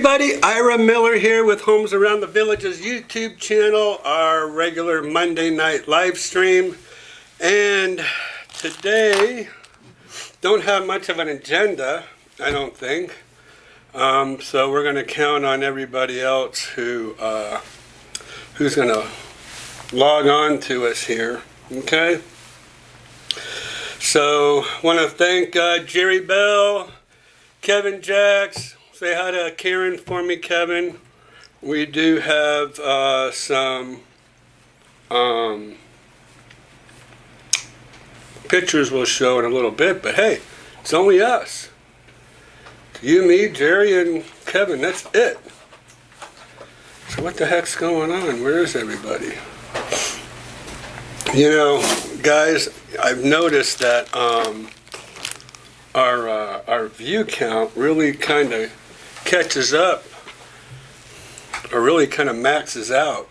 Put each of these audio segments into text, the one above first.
everybody, Ira Miller here with Homes Around the Village's YouTube channel, our regular Monday night live stream. And today, don't have much of an agenda, I don't think. So we're going to count on everybody else who's going to log on to us here, okay? So, want to thank Jerry Bell, Kevin Jacks. Say hi to Karen for me, Kevin. We do have some pictures we'll show in a little bit, but hey, it's only us. You, me, Jerry, and Kevin, that's it. So what the heck's going on? Where is everybody? You know, guys, I've noticed that our view count really kind of catches up, or really kind of maxes out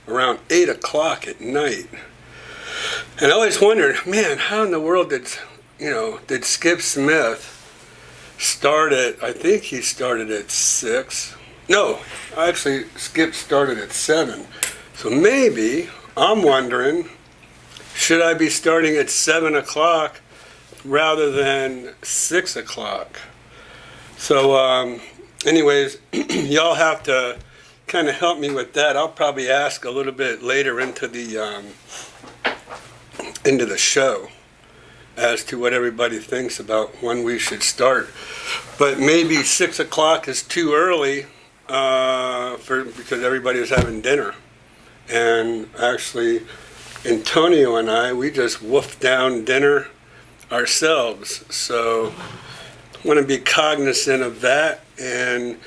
around 8 o'clock at night. And I always wondered, man, how in the world did Skip Smith start at, I think he started at 6. No, actually Skip started at 7. So maybe, I'm wondering, should I be starting at 7 o'clock rather than 6 o'clock? So anyways, y'all have to kind of help me with that. I'll probably ask a little bit later into the show as to what everybody thinks about when we should start. But maybe 6 o'clock is too early because everybody was having dinner. And actually, Antonio and I, we just wolfed down dinner ourselves. So I want to be cognizant of that and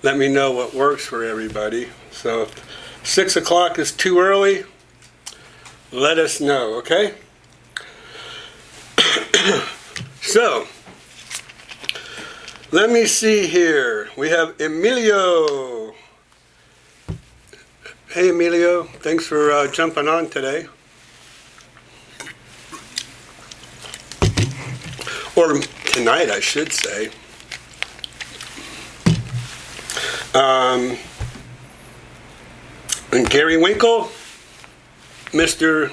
let me know what works for everybody. So if 6 o'clock is too early, let us know, okay? So, let me see here. We have Emilio. Hey Emilio, thanks for jumping on today. Or tonight, I should say. And Gary Winkle, Mr.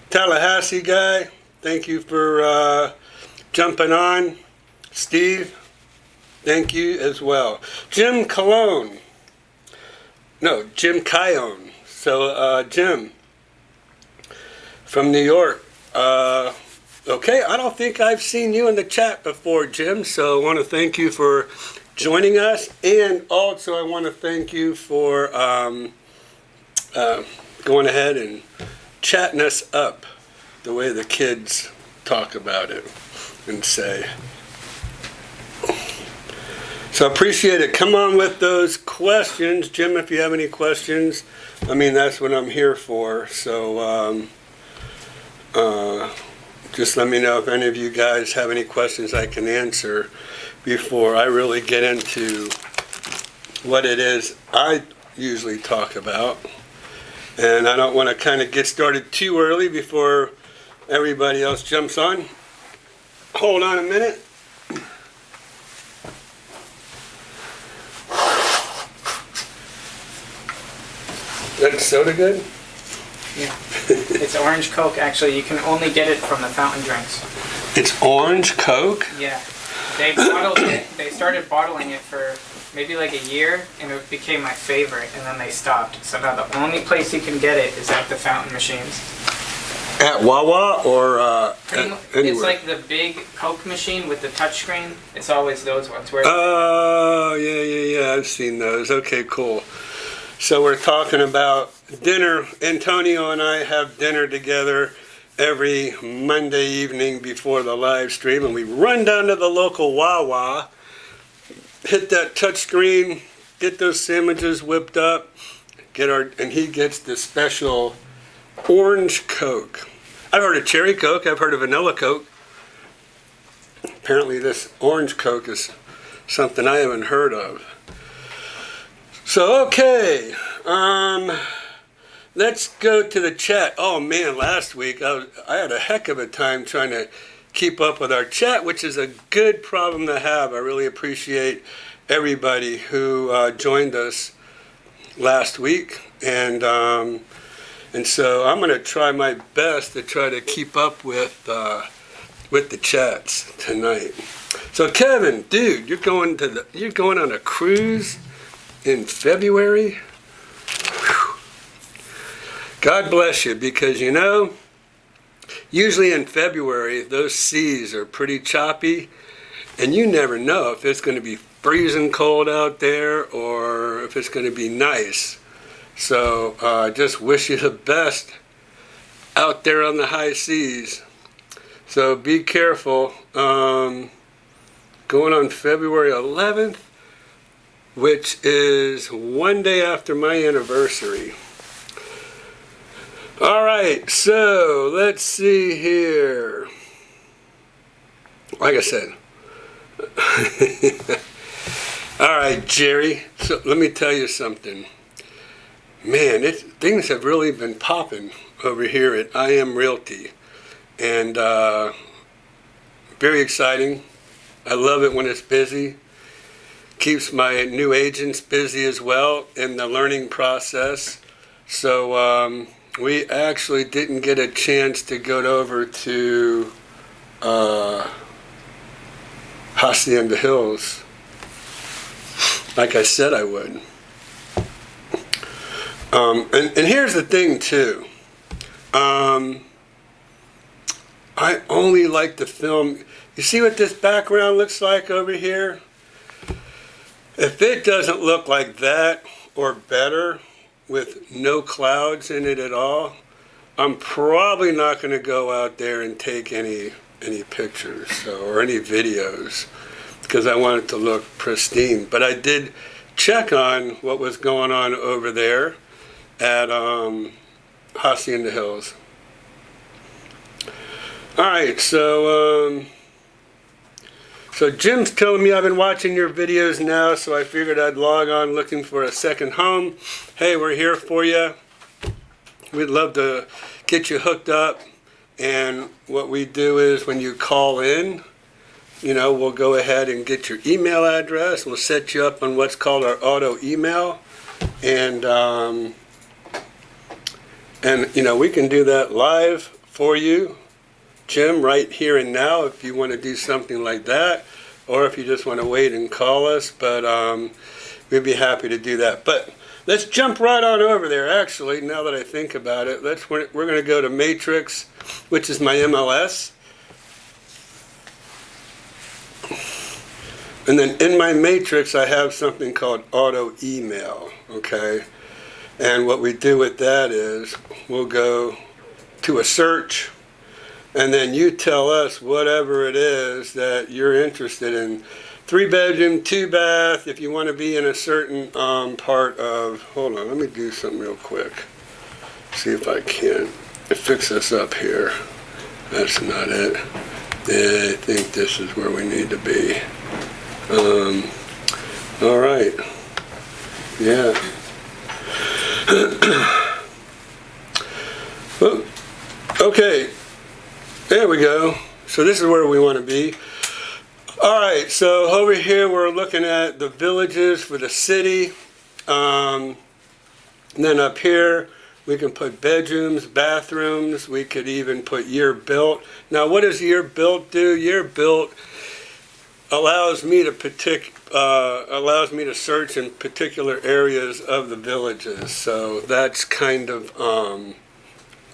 Tallahassee guy, thank you for jumping on. Steve, thank you as well. Jim Cologne. No, Jim Kione. So, Jim from New York. Okay, I don't think I've seen you in the chat before, Jim, so I want to thank you for joining us, and also I want to thank you for going ahead and chatting us up the way the kids talk about it and say. So I appreciate it. Come on with those questions. Jim, if you have any questions, I mean, that's what I'm here for. So just let me know if any of you guys have any questions I can answer before I really get into what it is I usually talk about. And I don't want to kind of get started too early before everybody else jumps on. Hold on a minute. That soda good? Yeah. It's orange Coke. Actually, you can only get it from the fountain drinks. It's orange Coke? Yeah. They bottled it. They started bottling it for maybe like a year, and it became my favorite, and then they stopped. So now the only place you can get it is at the fountain machines. At Wawa or anywhere? It's like the big Coke machine with the touchscreen. It's always those ones. Oh, yeah. I've seen those. Okay, cool. So we're talking about dinner. Antonio and I have dinner together every Monday evening before the live stream, and we run down to the local Wawa, hit that touch screen, get those sandwiches whipped up, and he gets the special orange Coke. I've heard of cherry Coke, I've heard of vanilla Coke. Apparently this orange Coke is something I haven't heard of. So, okay, let's go to the chat. Oh man, last week I had a heck of a time trying to keep up with our chat, which is a good problem to have. I really appreciate everybody who joined us last week, and so I'm going to try my best to try to keep up with the chats tonight. So Kevin, dude, you're going on a cruise in February. Whew. God bless you, because usually in February those seas are pretty choppy, and you never know if it's going to be freezing cold out there or if it's going to be nice. So I just wish you the best out there on the high seas. So be careful. Going on February 11th, which is one day after my anniversary. All right, so let's see here. Like I said. All right, Jerry. So let me tell you something. Man, things have really been popping over here at I Am Realty. And very exciting. I love it when it's busy. Keeps my new agents busy as well in the learning process. So we actually didn't get a chance to go over to Hacienda Hills like I said I would. And here's the thing too. I only like to film. You see what this background looks like over here? If it doesn't look like that or better with no clouds in it at all, I'm probably not going to go out there and take any pictures or any videos, because I want it to look pristine. But I did check on what was going on over there at Hacienda Hills. All right, so Jim's telling me I've been watching your videos now, so I figured I'd log on looking for a second home. Hey, we're here for you. We'd love to get you hooked up. And what we do is when you call in, we'll go ahead and get your email address. We'll set you up on what's called our auto email. And we can do that live for you, Jim, right here and now, if you want to do something like that, or if you just want to wait and call us. But we'd be happy to do that. But let's jump right on over there. Actually, now that I think about it, we're going to go to Matrix, which is my MLS. And then in my Matrix, I have something called auto email. Okay. And what we do with that is we'll go to a search, and then you tell us whatever it is that you're interested in. 3-bedroom, 2-bath, if you want to be in a certain part of... Hold on, let me do something real quick. See if I can fix this up here. That's not it. I think this is where we need to be. All right. Yeah. Okay, there we go. So this is where we want to be. All right, so over here we're looking at the villages for the city. And then up here we can put bedrooms, bathrooms. We could even put year built. Now, what does year built do? Year built allows me to search in particular areas of the villages. So that's kind of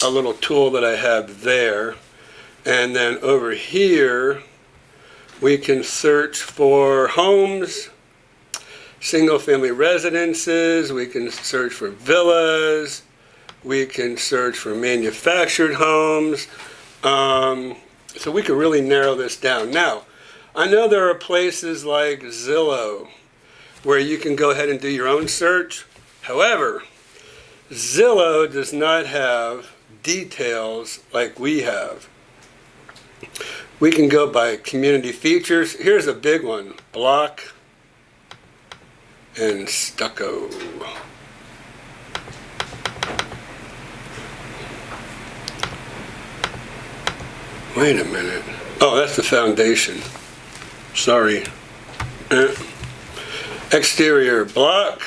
a little tool that I have there. And then over here we can search for homes, single family residences, we can search for villas, we can search for manufactured homes. So we can really narrow this down. Now, I know there are places like Zillow where you can go ahead and do your own search. However, Zillow does not have details like we have. We can go by community features. Here's a big one: block and stucco. Wait a minute. Oh, that's the foundation. Sorry. exterior block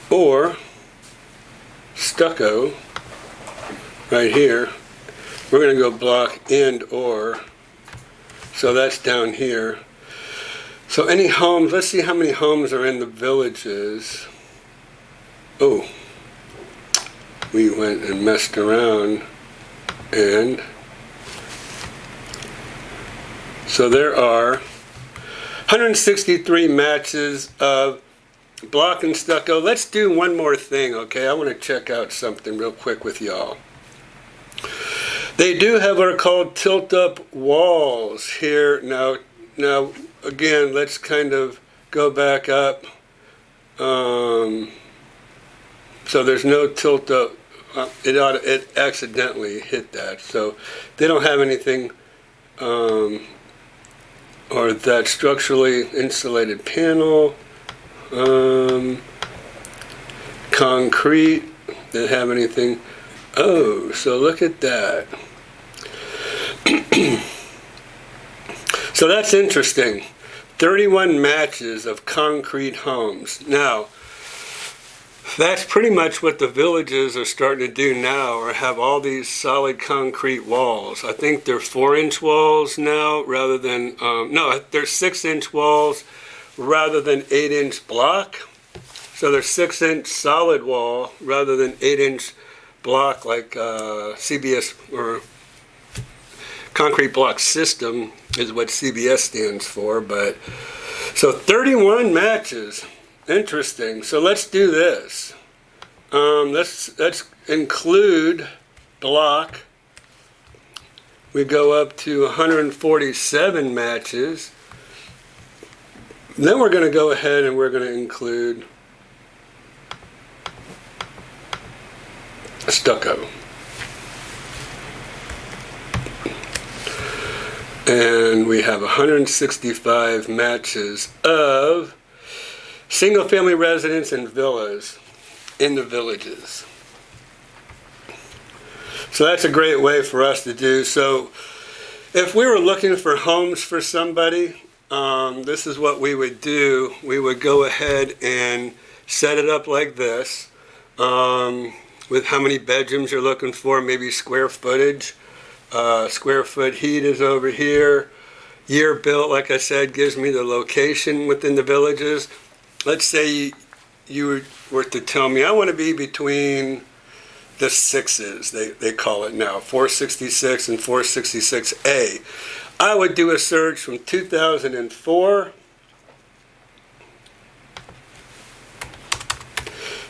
or stucco right here. We're going to go block and or, so that's down here. So any homes, let's see how many homes are in the villages. Oh, we went and messed around, and so there are 163 matches of block and stucco. Let's do one more thing, okay? I want to check out something real quick with y'all. They do have what are called tilt-up walls here. Now, again, let's kind of go back up. So there's no tilt-up. It accidentally hit that. So they don't have anything, or that structurally insulated panel, concrete. They have anything. Oh, so look at that. So that's interesting. 31 matches of concrete homes. Now, that's pretty much what the villages are starting to do now, or have all these solid concrete walls. I think they're 4-inch walls now rather than, no, they're 6-inch walls rather than 8-inch block. So they're 6-inch solid wall rather than 8-inch block like CBS, or concrete block system is what CBS stands for. But so 31 matches. Interesting. So let's do this. Let's include block. We go up to 147 matches. Then we're going to go ahead and we're going to include stucco. And we have 165 matches of single-family residence and villas in the villages. So that's a great way for us to do. So if we were looking for homes for somebody, this is what we would do. We would go ahead and set it up like this, with how many bedrooms you're looking for, maybe square footage. Square foot heat is over here. Year built, like I said, gives me the location within the villages. Let's say you were to tell me, I want to be between the 6s, they call it now, 466 and 466A. I would do a search from 2004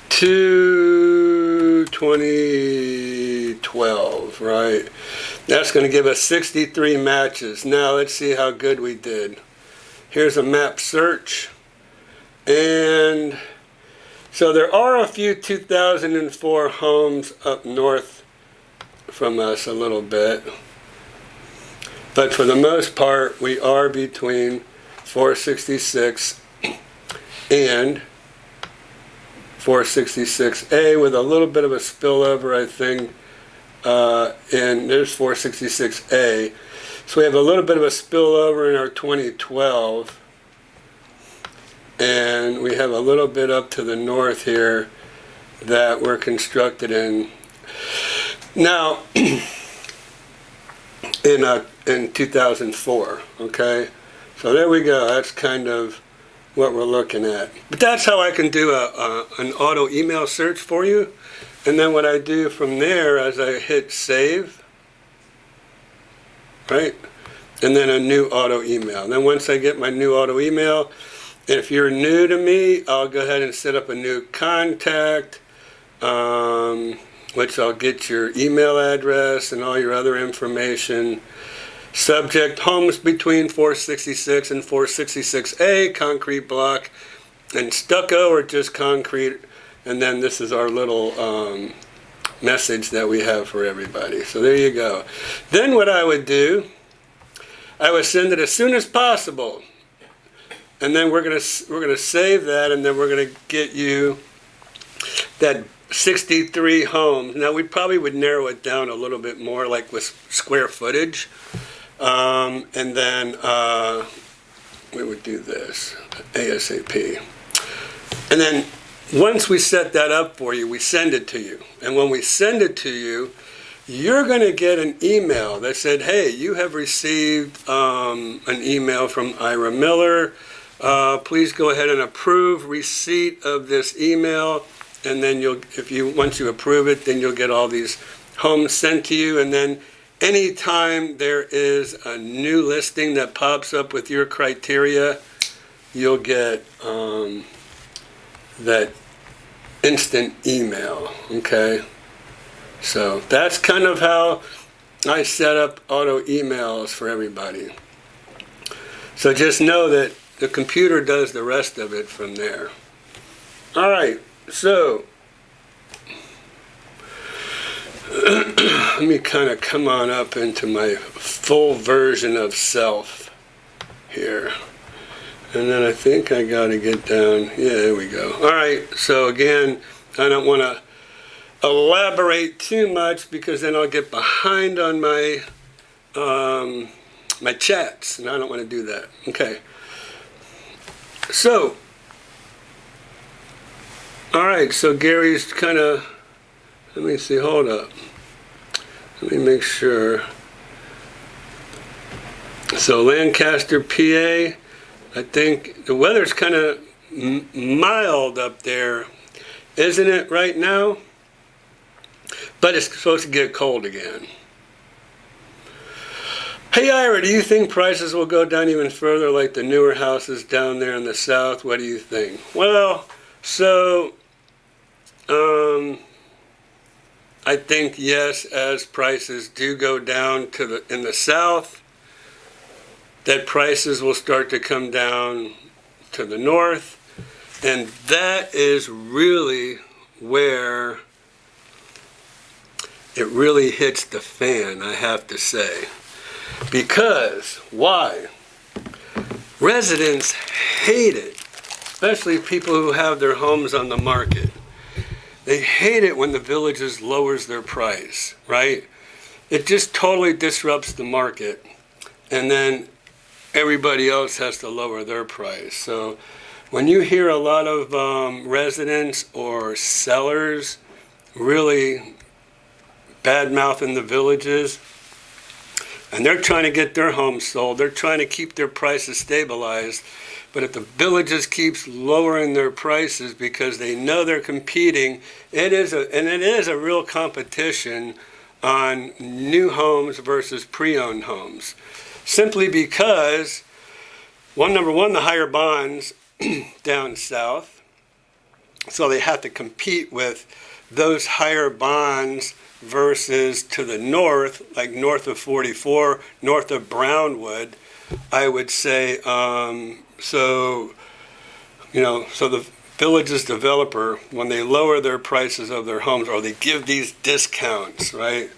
to 2012, right? That's going to give us 63 matches. Now let's see how good we did. Here's a map search. And so there are a few 2004 homes up north from us a little bit. But for the most part, we are between 466 and 466A with a little bit of a spillover, I think. And there's 466A. So we have a little bit of a spillover in our 2012. And we have a little bit up to the north here that we're constructed in. Now, in 2004, okay? So there we go. That's kind of what we're looking at. But that's how I can do an auto email search for you. And then what I do from there, as I hit save, right? And then a new auto email. And then once I get my new auto email, if you're new to me, I'll go ahead and set up a new contact, which I'll get your email address and all your other information. Subject, homes between 466 and 466A, concrete block and stucco, or just concrete. And then this is our little message that we have for everybody. So there you go. Then what I would do, I would send it as soon as possible. And then we're gonna save that, and then we're gonna get you that 63 homes. Now we probably would narrow it down a little bit more, like with square footage, and then we would do this ASAP. And then once we set that up for you, we send it to you. And when we send it to you, you're going to get an email that said, hey, you have received an email from Ira Miller. Please go ahead and approve receipt of this email. And then once you approve it, then you'll get all these homes sent to you. And then anytime there is a new listing that pops up with your criteria, you'll get that instant email, okay? So that's kind of how I set up auto emails for everybody. So just know that the computer does the rest of it from there. All right, so let me kind of come on up into my full version of self here. And then I think I got to get down. Yeah, there we go. All right, so again, I don't want to elaborate too much because then I'll get behind on my my chats, and I don't want to do that. Okay. So, all right, so Gary's kind of, let me see, hold up. Let me make sure. So Lancaster, PA, I think the weather's kind of mild up there, isn't it, right now? But it's supposed to get cold again. Hey Ira, do you think prices will go down even further like the newer houses down there in the south? What do you think? Well, so I think yes, as prices do go down in the south, that prices will start to come down to the north, and that is really where it really hits the fan, I have to say. Because, why? Residents hate it, especially people who have their homes on the market. They hate it when the Villages lowers their price, right? It just totally disrupts the market, and then everybody else has to lower their price. So when you hear a lot of residents or sellers really bad-mouthing the Villages, and they're trying to get their homes sold, they're trying to keep their prices stabilized, but if the Villages keeps lowering their prices because they know they're competing, it is a real competition on new homes versus pre-owned homes. Simply because, number one, the higher bonds down south, so they have to compete with those higher bonds versus to the north, like north of 44, north of Brownwood, I would say. So the Villages developer, when they lower their prices of their homes, or they give these discounts, right?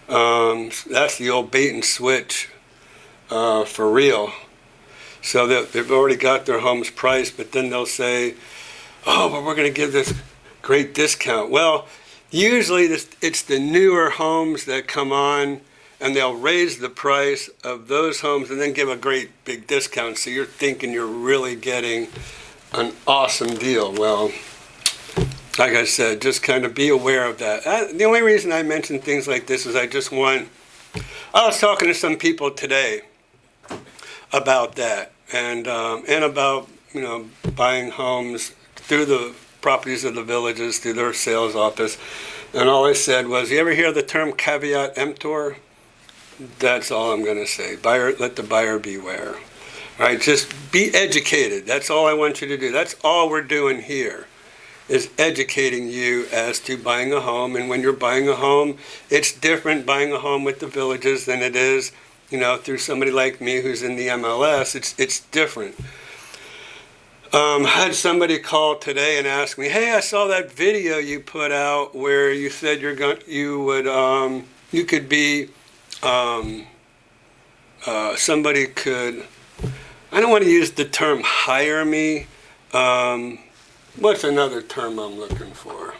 That's the old bait and switch for real. So they've already got their homes priced, but then they'll say, oh, but we're going to give this great discount. Well, usually it's the newer homes that come on, and they'll raise the price of those homes and then give a great big discount. So you're thinking you're really getting an awesome deal. Well, like I said, just kind of be aware of that. The only reason I mention things like this is I was talking to some people today about that, and about buying homes through the properties of the Villages, through their sales office, and all I said was, you ever hear the term caveat emptor? That's all I'm going to say. Let the buyer beware. All right, just be educated. That's all I want you to do. That's all we're doing here, is educating you as to buying a home. And when you're buying a home, it's different buying a home with the Villages than it is, through somebody like me who's in the MLS. It's different. I had somebody call today and ask me, hey, I saw that video you put out where you said you could be, somebody could, I don't want to use the term hire me. What's another term I'm looking for?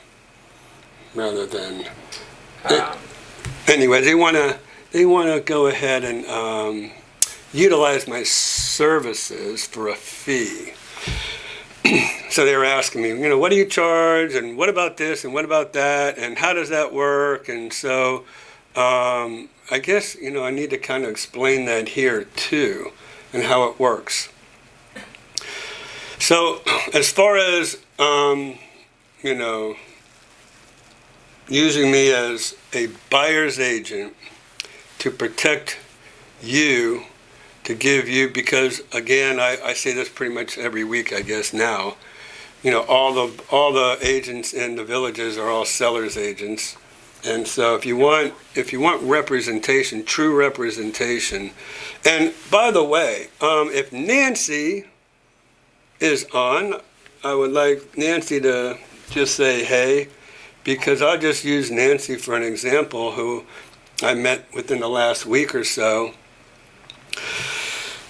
Rather than, anyway, they want to go ahead and utilize my services for a fee. So they were asking me, what do you charge, and what about this, and what about that, and how does that work? And so I guess, I need to kind of explain that here too, and how it works. So as far as, using me as a buyer's agent to protect you, to give you, because again, I say this pretty much every week, I guess now, all the agents in the villages are all sellers agents. And so if you want representation, true representation, and by the way, if Nancy is on, I would like Nancy to just say hey, because I'll just use Nancy for an example, who I met within the last week or so.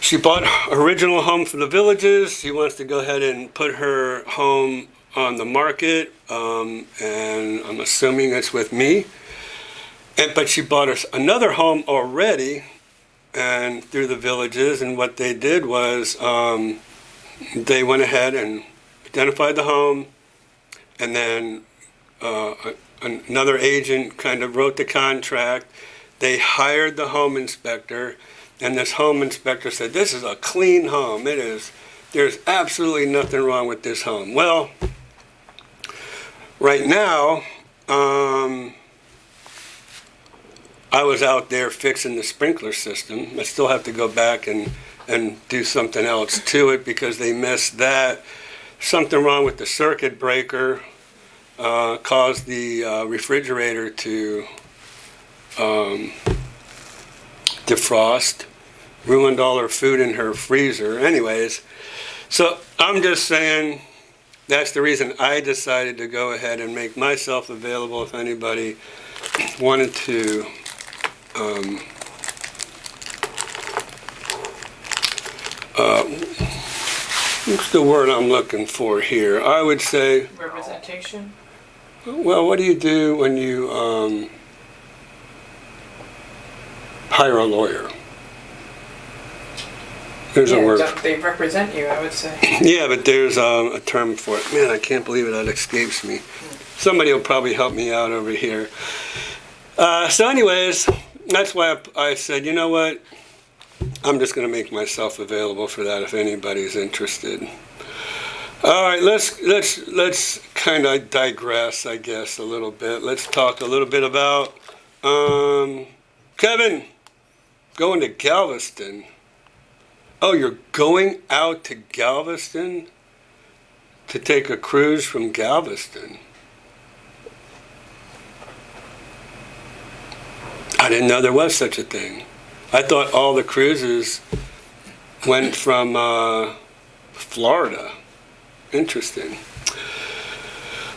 She bought her original home for the villages. She wants to go ahead and put her home on the market, and I'm assuming it's with me. But she bought another home already, and through the villages. And what they did was they went ahead and identified the home, and then another agent kind of wrote the contract. They hired the home inspector. And this home inspector said, this is a clean home. It is. There's absolutely nothing wrong with this home. Well, right now, I was out there fixing the sprinkler system. I still have to go back and do something else to it because they missed that. Something wrong with the circuit breaker caused the refrigerator to defrost, ruined all her food in her freezer. Anyways, so I'm just saying that's the reason I decided to go ahead and make myself available if anybody wanted to what's the word I'm looking for here? I would say Representation? Well, what do you do when you hire a lawyer? There's a word. They represent you, I would say. Yeah, but there's a term for it. Man, I can't believe it. That escapes me. Somebody will probably help me out over here. So anyways, that's why I said, you know what? I'm just going to make myself available for that if anybody's interested. All right, let's kind of digress, I guess, a little bit. Let's talk a little bit about Kevin going to Galveston. Oh, you're going out to Galveston to take a cruise from Galveston? I didn't know there was such a thing. I thought all the cruises went from Florida. Interesting.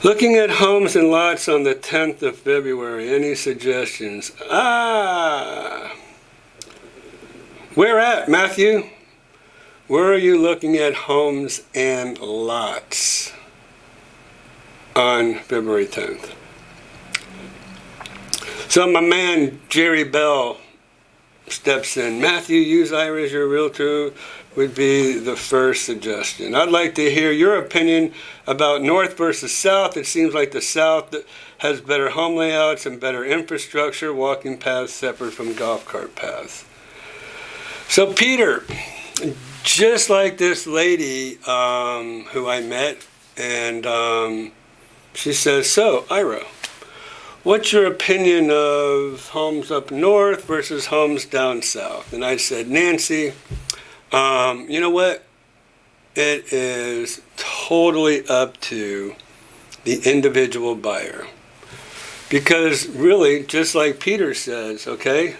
Looking at homes and lots on the 10th of February. Any suggestions? Where at, Matthew? Where are you looking at homes and lots on February 10th? So my man Jerry Bell steps in. Matthew, use Ira as your realtor would be the first suggestion. I'd like to hear your opinion about north versus south. It seems like the south has better home layouts and better infrastructure, walking paths separate from golf cart paths. So Peter, just like this lady who I met, and she says, so Ira, what's your opinion of homes up north versus homes down south? And I said, Nancy, you know what? It is totally up to the individual buyer. Because really, just like Peter says, okay,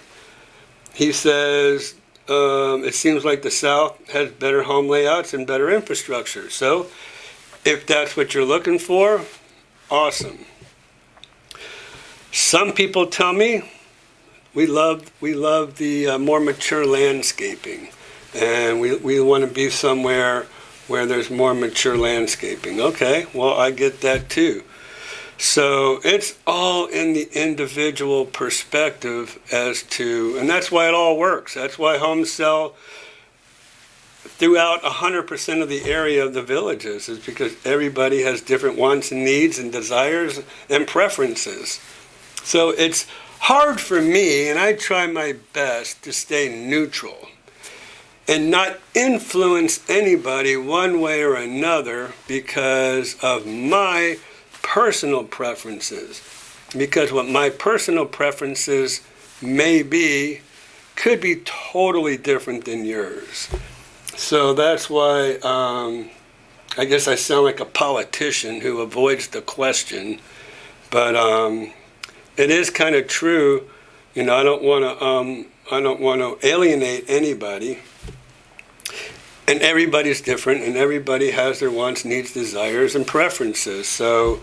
he says, it seems like the South has better home layouts and better infrastructure. So if that's what you're looking for, awesome. Some people tell me we love the more mature landscaping, and we want to be somewhere where there's more mature landscaping. Okay, well, I get that too. So it's all in the individual perspective as to, and that's why it all works. That's why homes sell throughout 100% of the area of the villages, is because everybody has different wants and needs and desires and preferences. So it's hard for me, and I try my best to stay neutral and not influence anybody one way or another because of my personal preferences. Because what my personal preferences may be could be totally different than yours. So that's why I guess I sound like a politician who avoids the question, but it is kind of true. You know, I don't want to alienate anybody. And everybody's different, and everybody has their wants, needs, desires, and preferences. So,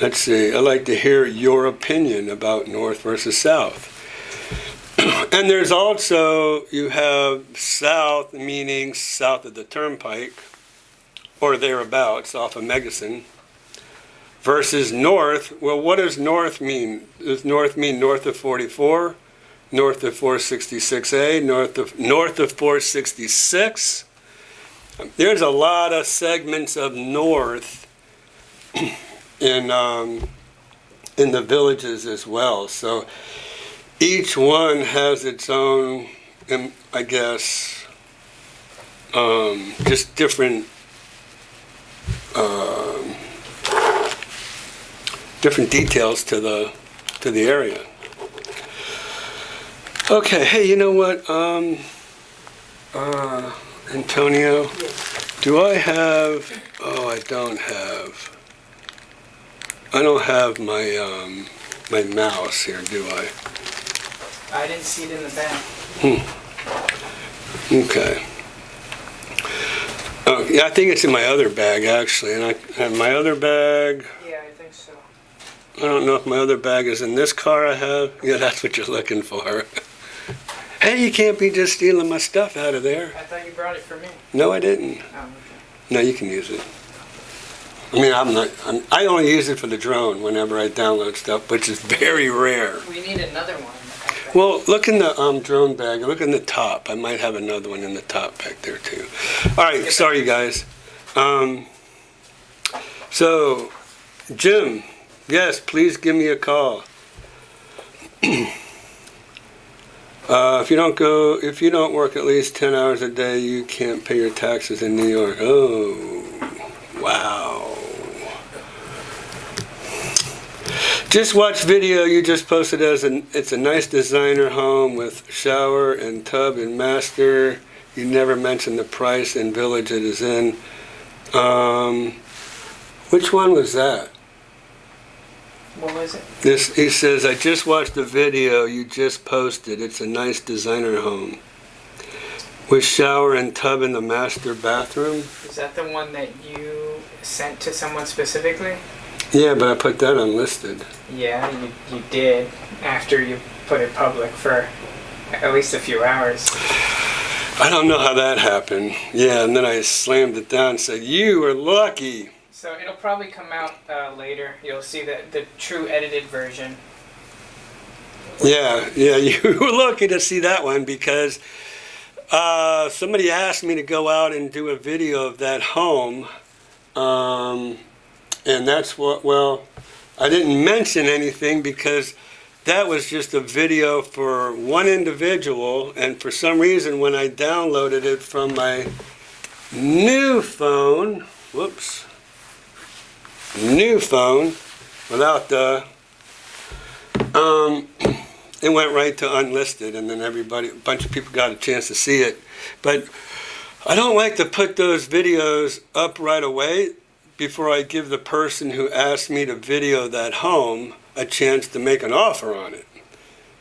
let's see. I'd like to hear your opinion about North versus South. And there's also, you have South, meaning south of the Turnpike, or thereabouts, off of Megason, versus North. Well, what does North mean? Does North mean north of 44? North of 466A, north of 466. There's a lot of segments of north in the villages as well. So each one has its own, I guess, just different details to the area. Okay, hey, you know what, Antonio, do I have, I don't have my mouse here, do I? I didn't see it in the bag. Okay. Oh, yeah, I think it's in my other bag, actually, and I have my other bag. Yeah, I think so. I don't know if my other bag is in this car I have. Yeah, that's what you're looking for. Hey, you can't be just stealing my stuff out of there. I thought you brought it for me. No, I didn't. Oh, okay. No, you can use it. I mean, I only use it for the drone whenever I download stuff, which is very rare. We need another one. Well, look in the drone bag. Look in the top. I might have another one in the top back there, too. All right, sorry, guys. So, Jim, yes, please give me a call. If you don't work at least 10 hours a day, you can't pay your taxes in New York. Oh, wow. Just watch video you just posted it's a nice designer home with shower and tub and master. You never mentioned the price and village it is in. Which one was that? What was it? He says, I just watched the video you just posted. It's a nice designer home with shower and tub in the master bathroom. Is that the one that you sent to someone specifically? Yeah, but I put that unlisted. Yeah, you did after you put it public for at least a few hours. I don't know how that happened. Yeah, and then I slammed it down and said, you were lucky. So it'll probably come out later. You'll see the true edited version. Yeah, you were lucky to see that one because somebody asked me to go out and do a video of that home. And that's what, well, I didn't mention anything because that was just a video for one individual. And for some reason, when I downloaded it from my new phone, without the, it went right to unlisted, and then a bunch of people got a chance to see it. But I don't like to put those videos up right away before I give the person who asked me to video that home a chance to make an offer on it.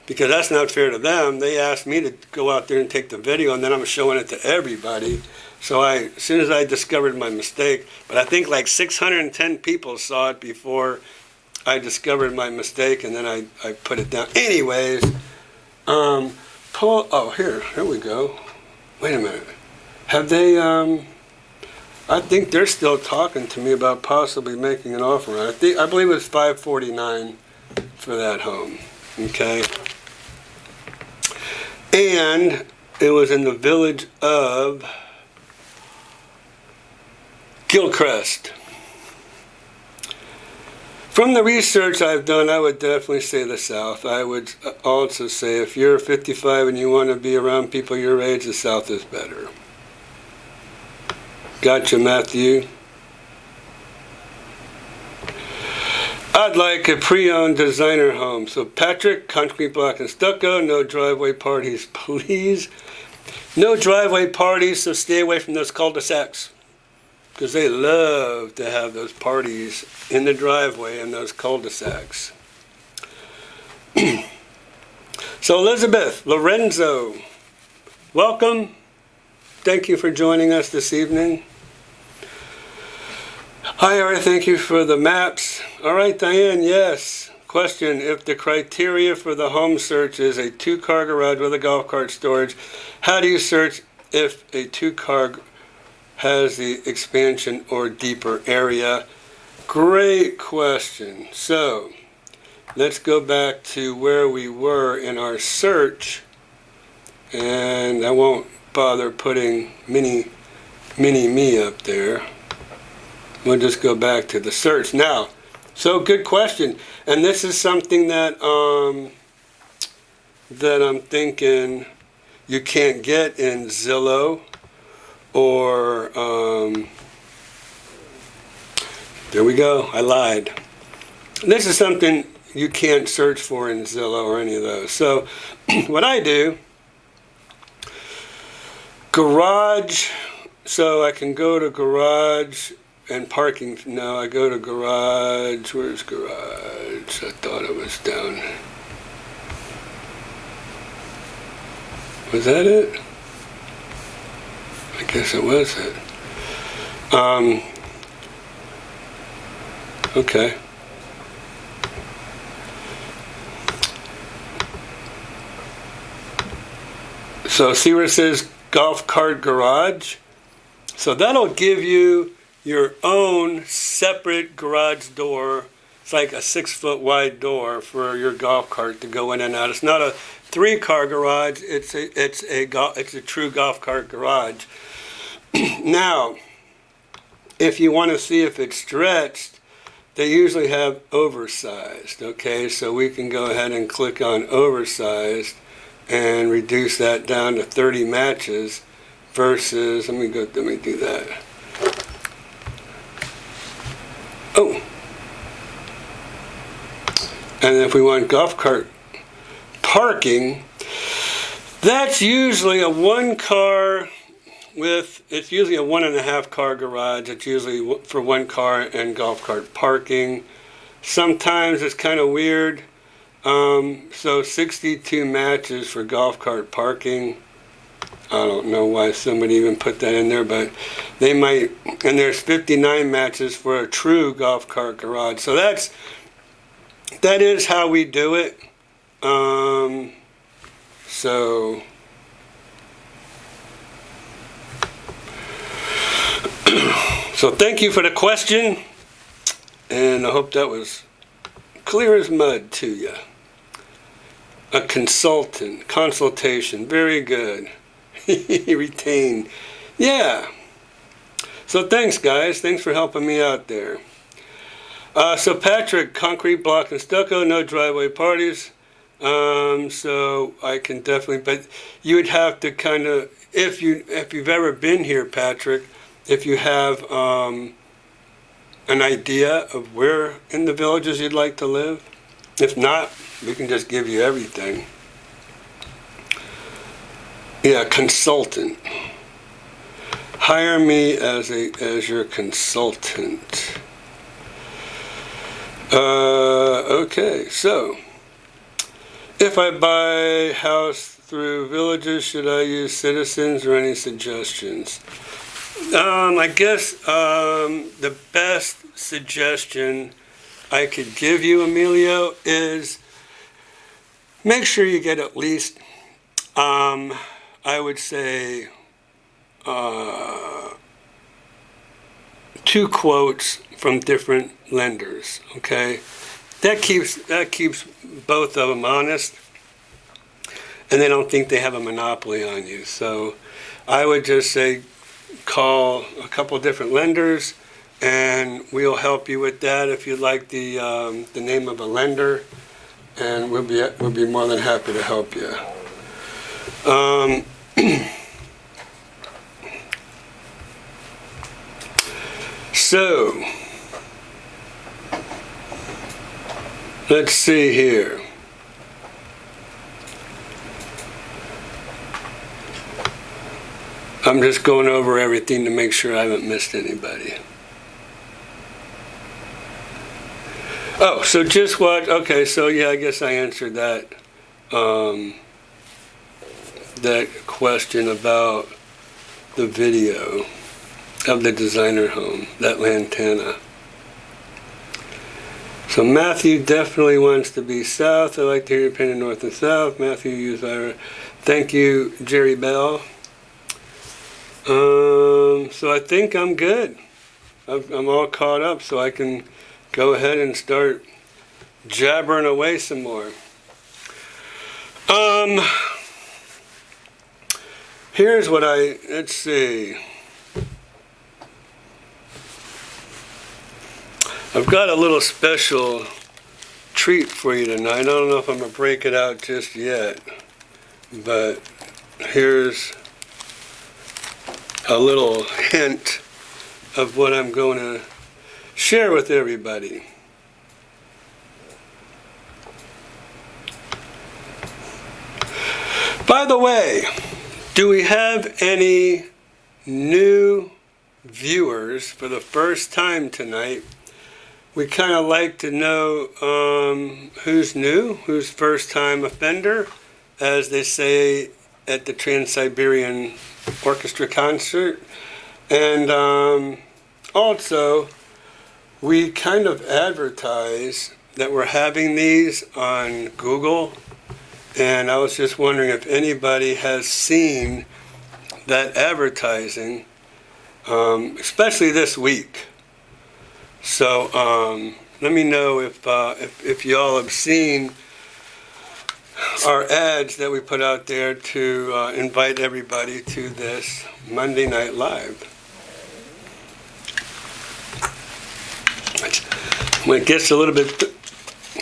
Because that's not fair to them. They asked me to go out there and take the video, and then I'm showing it to everybody. So as soon as I discovered my mistake, but I think like 610 people saw it before I discovered my mistake, and then I put it down. Anyways, here we go. Wait a minute. Have they, I think they're still talking to me about possibly making an offer on it. I believe it was $549 for that home. Okay. And it was in the village of Gilcrest. From the research I've done, I would definitely say the South. I would also say if you're 55 and you want to be around people your age, the South is better. Gotcha, Matthew. I'd like a pre-owned designer home. So Patrick, concrete block and stucco, no driveway parties, please. No driveway parties, so stay away from those cul-de-sacs. Because they love to have those parties in the driveway and those cul-de-sacs. So Elizabeth, Lorenzo, welcome. Thank you for joining us this evening. Hi, Ira, thank you for the maps. All right, Diane, yes. Question, if the criteria for the home search is a 2-car garage with a golf cart storage, how do you search if a 2-car has the expansion or deeper area? Great question. So let's go back to where we were in our search, and I won't bother putting mini me up there. We'll just go back to the search now. So good question, and this is something that I'm thinking you can't get in Zillow. Or, there we go, I lied. This is something you can't search for in Zillow or any of those. So, what I do, garage, so I can go to garage and parking. No, I go to garage, where's garage? I thought it was down. Was that it? I guess it was it. Okay. So see where it says golf cart garage? So that'll give you your own separate garage door. It's like a 6-foot wide door for your golf cart to go in and out. It's not a 3-car garage. It's a true golf cart garage. Now, if you want to see if it's stretched, they usually have oversized. Okay, so we can go ahead and click on oversized and reduce that down to 30 matches versus, let me do that. Oh. And if we want golf cart parking, that's usually a 1-car it's usually a 1.5-car garage. It's usually for 1 car and golf cart parking. Sometimes it's kind of weird. So 62 matches for golf cart parking. I don't know why somebody even put that in there, but they might. And there's 59 matches for a true golf cart garage. So that is how we do it. So thank you for the question, and I hope that was clear as mud to you. A consultation, very good. Retain. Yeah. So thanks, guys. Thanks for helping me out there. So Patrick, concrete block and stucco, no driveway parties. So I can definitely, but you would have to kind of, if you've ever been here, Patrick, if you have an idea of where in the villages you'd like to live. If not, we can just give you everything. Yeah, consultant. Hire me as your consultant. Okay, so if I buy a house through villages, should I use citizens or any suggestions? I guess the best suggestion I could give you, Emilio, is make sure you get at least, I would say, 2 quotes from different lenders, okay? That keeps both of them honest, and they don't think they have a monopoly on you. So I would just say call a couple different lenders, and we'll help you with that if you'd like the name of a lender, and we'll be more than happy to help you. So let's see here. I'm just going over everything to make sure I haven't missed anybody. Oh, so just what? Okay, so yeah, I guess I answered that that question about the video of the designer home, that lantana. So Matthew definitely wants to be south. I like to hear your opinion north and south. Matthew, use Ira. Thank you, Jerry Bell. So I think I'm good. I'm all caught up, so I can go ahead and start jabbering away some more. Here's what let's see. I've got a little special treat for you tonight. I don't know if I'm going to break it out just yet, but here's a little hint of what I'm going to share with everybody. By the way, do we have any new viewers for the first time tonight? We kind of like to know who's new, who's first-time offender, as they say at the Trans-Siberian Orchestra concert. And also, we kind of advertise that we're having these on Google. And I was just wondering if anybody has seen that advertising, especially this week. So let me know if y'all have seen our ads that we put out there to invite everybody to this Monday Night Live. When it gets a little bit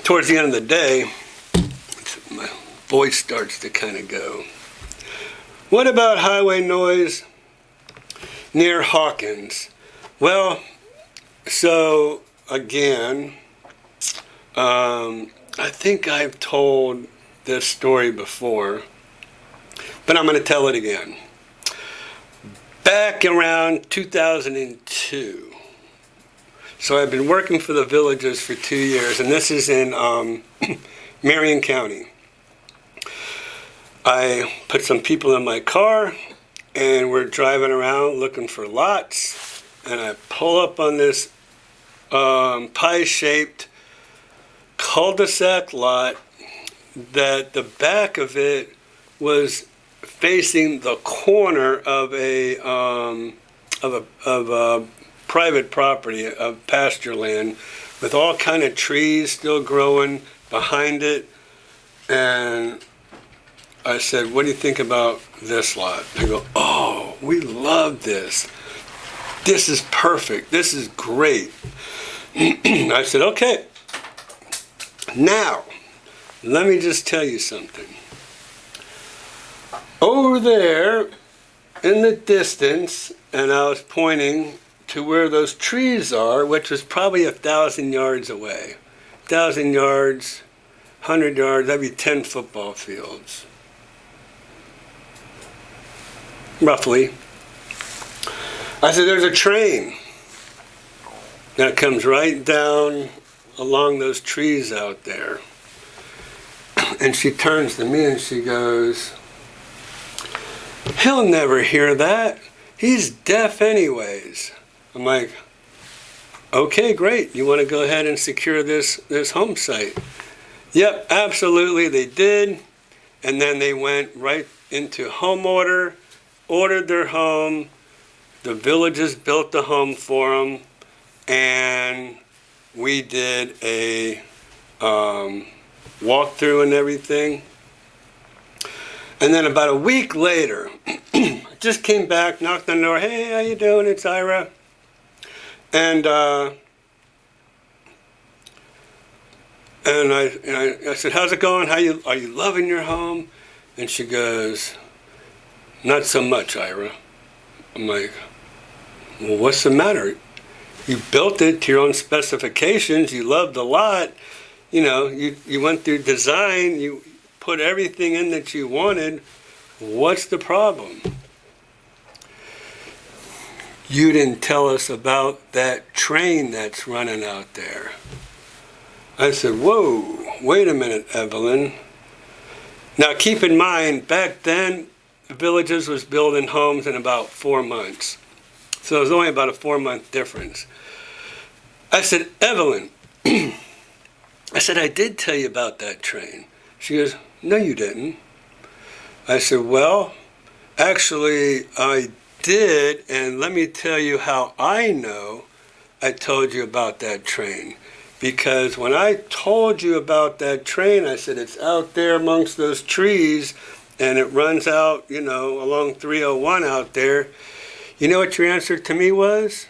towards the end of the day, my voice starts to kind of go. What about highway noise near Hawkins? Well, so again, I think I've told this story before, but I'm going to tell it again. Back around 2002, so I've been working for the Villages for 2 years, and this is in Marion County. I put some people in my car, and we're driving around looking for lots, and I pull up on this pie-shaped cul-de-sac lot that the back of it was facing the corner of a private property of pasture land with all kind of trees still growing behind it. And I said, what do you think about this lot? They go, oh, we love this. This is perfect. This is great. I said, okay. Now, let me just tell you something. Over there in the distance, and I was pointing to where those trees are, which was probably 1,000 yards away. 1,000 yards, 100 yards, that'd be 10 football fields. Roughly. I said, there's a train that comes right down along those trees out there. And she turns to me and she goes, he'll never hear that. He's deaf anyways. I'm like, okay, great. You want to go ahead and secure this home site? Yep, absolutely, they did. And then they went right into home order, ordered their home. The Villages built the home for them. and we did a walkthrough and everything. And then about a week later, I just came back, knocked on the door. Hey, how you doing? It's Ira. And I said, how's it going? Are you loving your home? And she goes, not so much, Ira. I'm like, well, what's the matter? You built it to your own specifications. You loved a lot. You know, you went through design. You put everything in that you wanted. What's the problem? You didn't tell us about that train that's running out there. I said, whoa, wait a minute, Evelyn. Now keep in mind, back then, the Villages was building homes in about 4 months. So it was only about a 4-month difference. I said, Evelyn, I said, I did tell you about that train. She goes, no, you didn't. I said, well, actually, I did, and let me tell you how I know I told you about that train. Because when I told you about that train, I said, it's out there amongst those trees, and it runs out, you know, along 301 out there. You know what your answer to me was?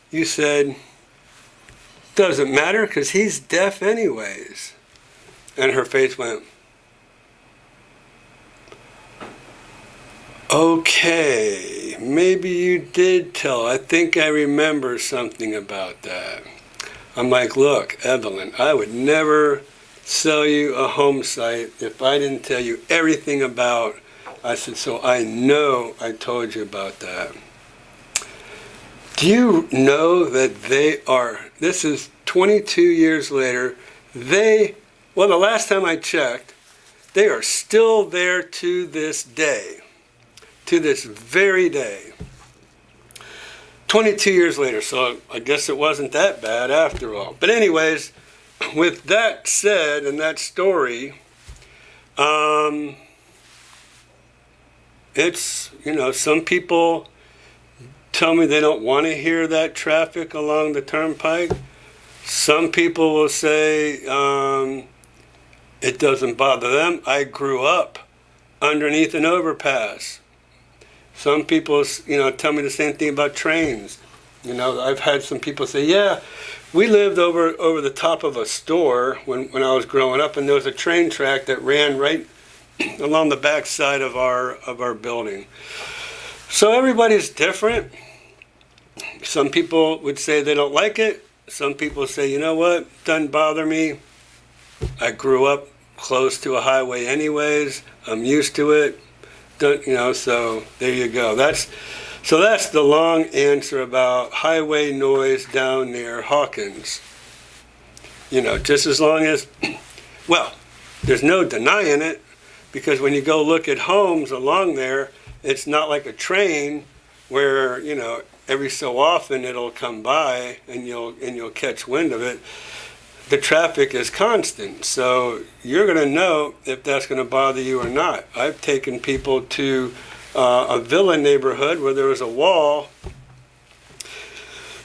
You said, doesn't matter, because he's deaf anyways. And her face went, okay, maybe you did tell. I think I remember something about that. I'm like, look, Evelyn, I would never sell you a home site if I didn't tell you everything about. I said, so I know I told you about that. Do you know that they are, this is 22 years later, well, the last time I checked, they are still there to this day, to this very day. 22 years later, so I guess it wasn't that bad after all. But anyways, with that said and that story, it's, you know, some people tell me they don't want to hear that traffic along the turnpike. Some people will say it doesn't bother them. I grew up underneath an overpass. Some people, you know, tell me the same thing about trains. You know, I've had some people say, yeah, we lived over the top of a store when I was growing up, and there was a train track that ran right along the back side of our building. So everybody's different. Some people would say they don't like it. Some people say, you know what, doesn't bother me. I grew up close to a highway anyways. I'm used to it. You know, so there you go. That's the long answer about highway noise down near Hawkins. You know, just as long as, well, there's no denying it, because when you go look at homes along there, it's not like a train where, you know, every so often it'll come by and you'll catch wind of it. The traffic is constant, so you're going to know if that's going to bother you or not. I've taken people to a villa neighborhood where there was a wall.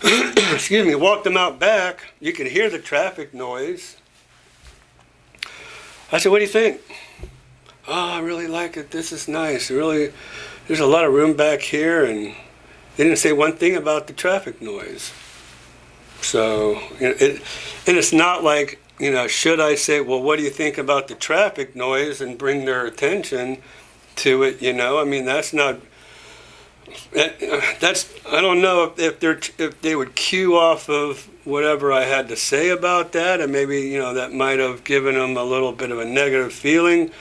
Excuse me, walked them out back. You can hear the traffic noise. I said, what do you think? Oh, I really like it. This is nice. Really, there's a lot of room back here, and they didn't say one thing about the traffic noise. So, you know, and it's not like, you know, should I say, well, what do you think about the traffic noise, and bring their attention to it, you know? I mean, that's not, that's, I don't know if they would cue off of whatever I had to say about that, and maybe, you know, that might have given them a little bit of a negative feeling.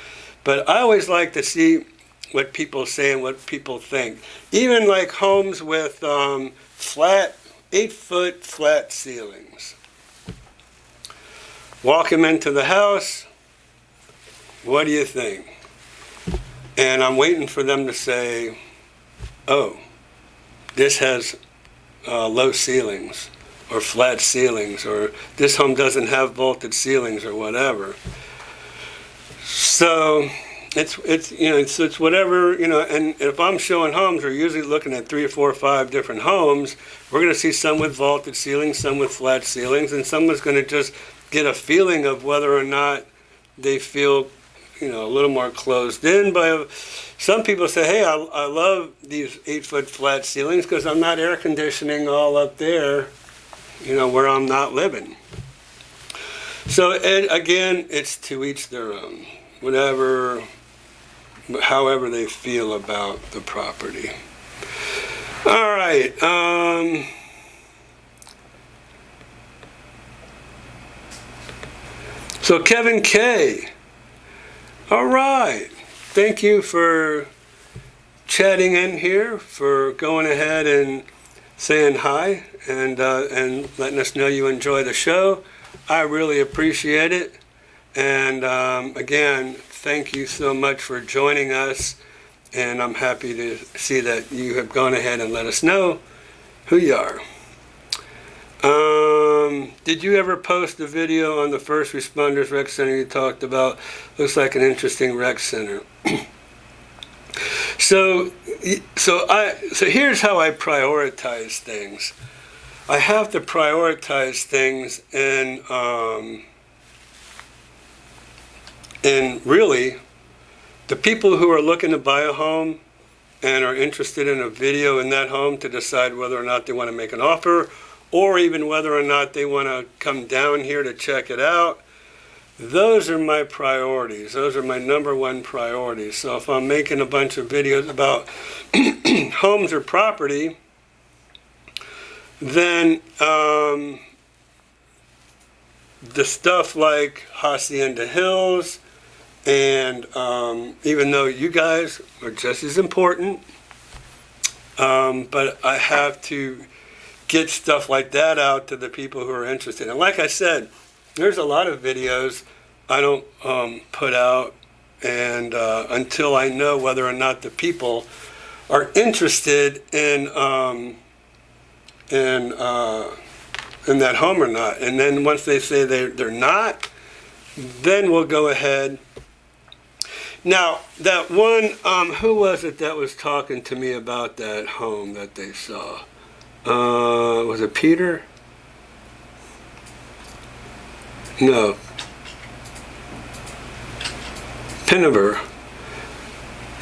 But I always like to see what people say and what people think. Even like homes with flat, 8-foot flat ceilings. Walk them into the house. What do you think? And I'm waiting for them to say, oh, this has low ceilings or flat ceilings, or this home doesn't have vaulted ceilings or whatever. So it's you know it's whatever, you know. And if I'm showing homes, we're usually looking at 3 or 4 or 5 different homes. We're going to see some with vaulted ceilings, some with flat ceilings, and someone's going to just get a feeling of whether or not they feel, you know, a little more closed in. By some people say, hey, I love these 8-foot flat ceilings because I'm not air conditioning all up there, you know, where I'm not living. So again, it's to each their own, whatever, however they feel about the property. All right. So Kevin K. All right. Thank you for chatting in here, for going ahead and saying hi and letting us know you enjoy the show. I really appreciate it. And again, thank you so much for joining us. And I'm happy to see that you have gone ahead and let us know who you are. Did you ever post a video on the First Responders Rec Center you talked about? Looks like an interesting rec center. So here's how I prioritize things. I have to prioritize things in really the people who are looking to buy a home and are interested in a video in that home to decide whether or not they want to make an offer, or even whether or not they want to come down here to check it out. Those are my priorities. Those are my number one priorities. So if I'm making a bunch of videos about homes or property, then the stuff like Hacienda Hills, and even though you guys are just as important, but I have to get stuff like that out to the people who are interested. And like I said, there's a lot of videos I don't put out, and until I know whether or not the people are interested in that home or not. And then once they say they're not, then we'll go ahead. Now, that one, who was it that was talking to me about that home that they saw? Was it Peter? No. Pinnever.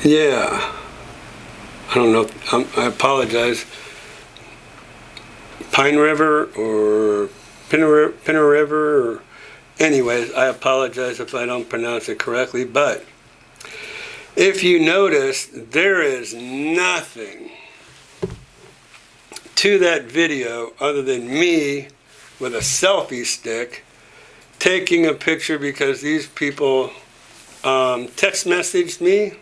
Yeah. I don't know. I apologize. Pine River or Pinner River, or anyways, I apologize if I don't pronounce it correctly, but if you notice, there is nothing to that video other than me with a selfie stick taking a picture because these people text messaged me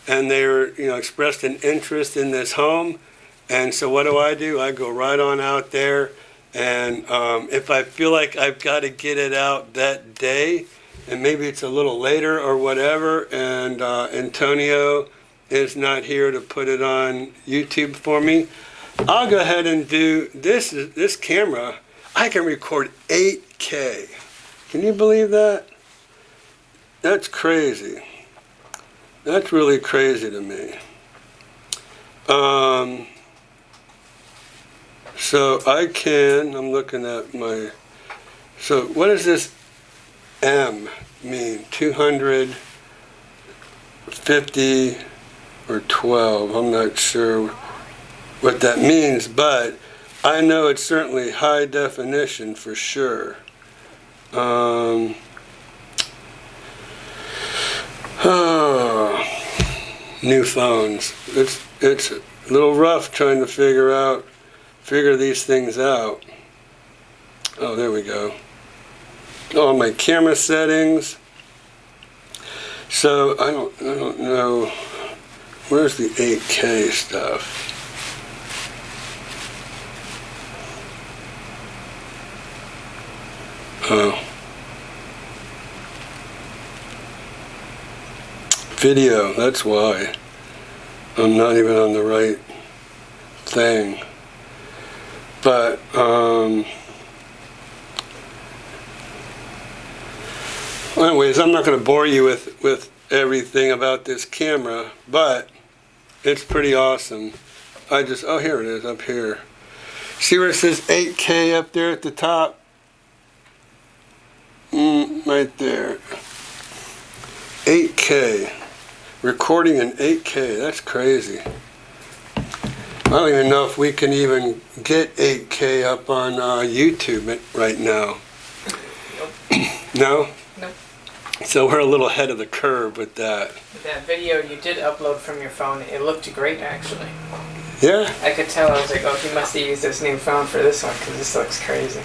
and they were, expressed an interest in this home. And so what do? I go right on out there, and if I feel like I've got to get it out that day, and maybe it's a little later or whatever, and Antonio is not here to put it on YouTube for me, I'll go ahead and do this. This camera, I can record 8K. Can you believe that? That's crazy. That's really crazy to me. So I'm looking at so what does this M mean? 250 or 12? I'm not sure what that means, but I know it's certainly high definition for sure. New phones. It's a little rough trying to figure these things out. Oh, there we go. Oh, my camera settings. So I don't know. Where's the 8K stuff? Oh. Video, that's why. I'm not even on the right thing. But, anyways, I'm not going to bore you with everything about this camera, but it's pretty awesome. Oh, here it is up here. See where it says 8K up there at the top? Right there. 8K. Recording in 8K. That's crazy. I don't even know if we can even get 8K up on YouTube right now. Nope. No? Nope. So we're a little ahead of the curve with that. That video you did upload from your phone, it looked great actually. Yeah? I could tell. I was like, oh, he must have used this new phone for this one because this looks crazy.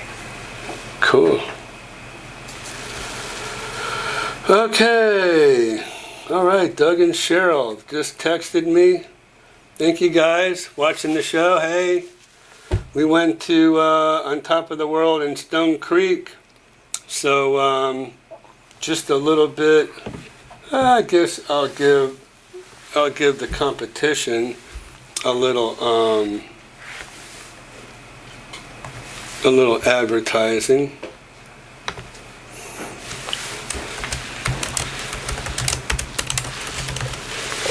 Cool. Okay. All right, Doug and Cheryl just texted me. Thank you guys watching the show. Hey, we went to On Top of the World in Stone Creek. So just a little bit. I guess I'll give the competition a little advertising.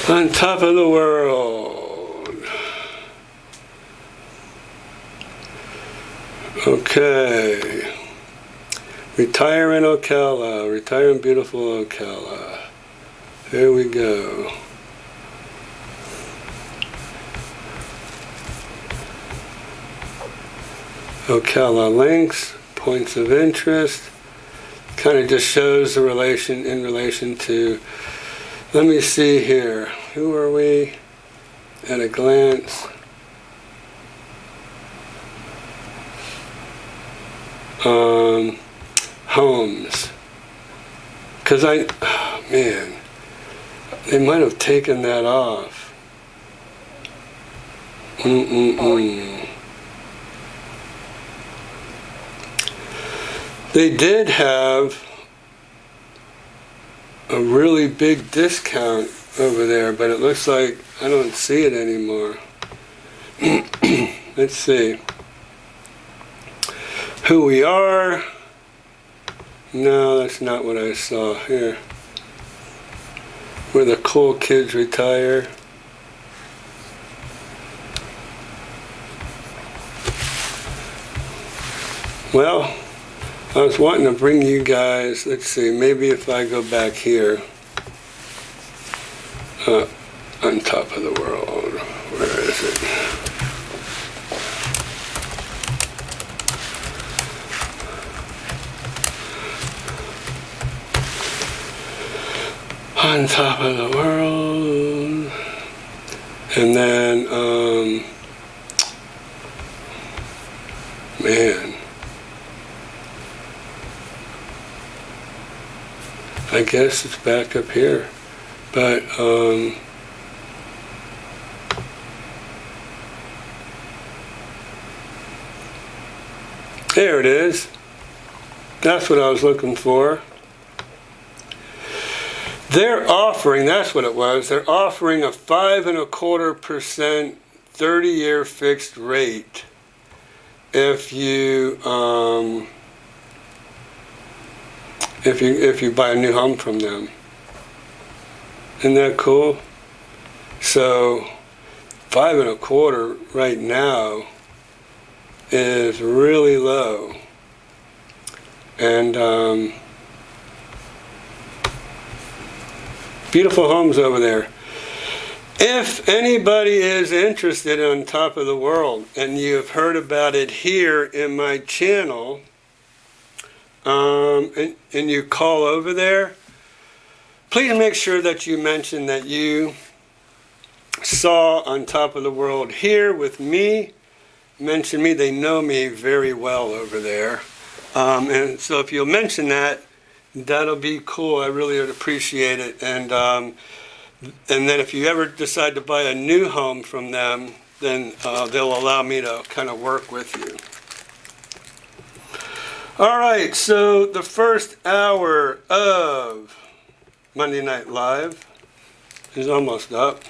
On Top of the World. Okay. Retire in Ocala. Retire in beautiful Ocala. Here we go. Ocala links, points of interest. Kind of just shows the relation in relation to. Let me see here. Who are we? At a glance. Homes. Because oh man, they might have taken that off. They did have a really big discount over there, but it looks like I don't see it anymore. Let's see. Who we are. No, that's not what I saw here. Where the cool kids retire. Well, I was wanting to bring you guys, let's see, maybe if I go back here, On Top of the World, where is it? On Top of the World, and then, man, I guess it's back up here, but there it is. That's what I was looking for. They're offering, that's what it was, they're offering a 5.25% 30-year fixed rate if you buy a new home from them. Isn't that cool? So 5.25 right now is really low, and beautiful homes over there. If anybody is interested in On Top of the World and you've heard about it here in my channel, and you call over there, please make sure that you mention that you saw On Top of the World here with me. Mention me. They know me very well over there. And so if you'll mention that, that'll be cool. I really would appreciate it. And then if you ever decide to buy a new home from them, then they'll allow me to kind of work with you. All right, so the first hour of Monday Night Live is almost up.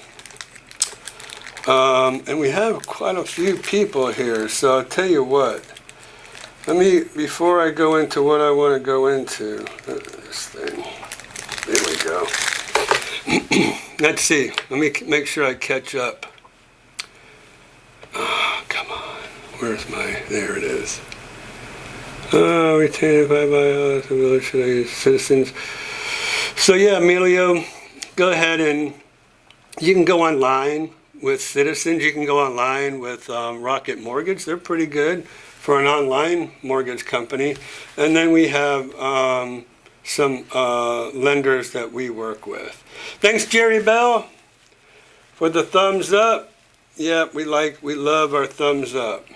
And we have quite a few people here, so I'll tell you what. Before I go into what I want to go into, this thing, there we go. let's see. Let me make sure I catch up. Oh, come on. Where's my, there it is. Retained by citizens. So yeah, Emilio, go ahead and you can go online with Citizens. You can go online with Rocket Mortgage. They're pretty good for an online mortgage company. And then we have some lenders that we work with. Thanks, Jerry Bell, for the thumbs up. Yeah, we love our thumbs up.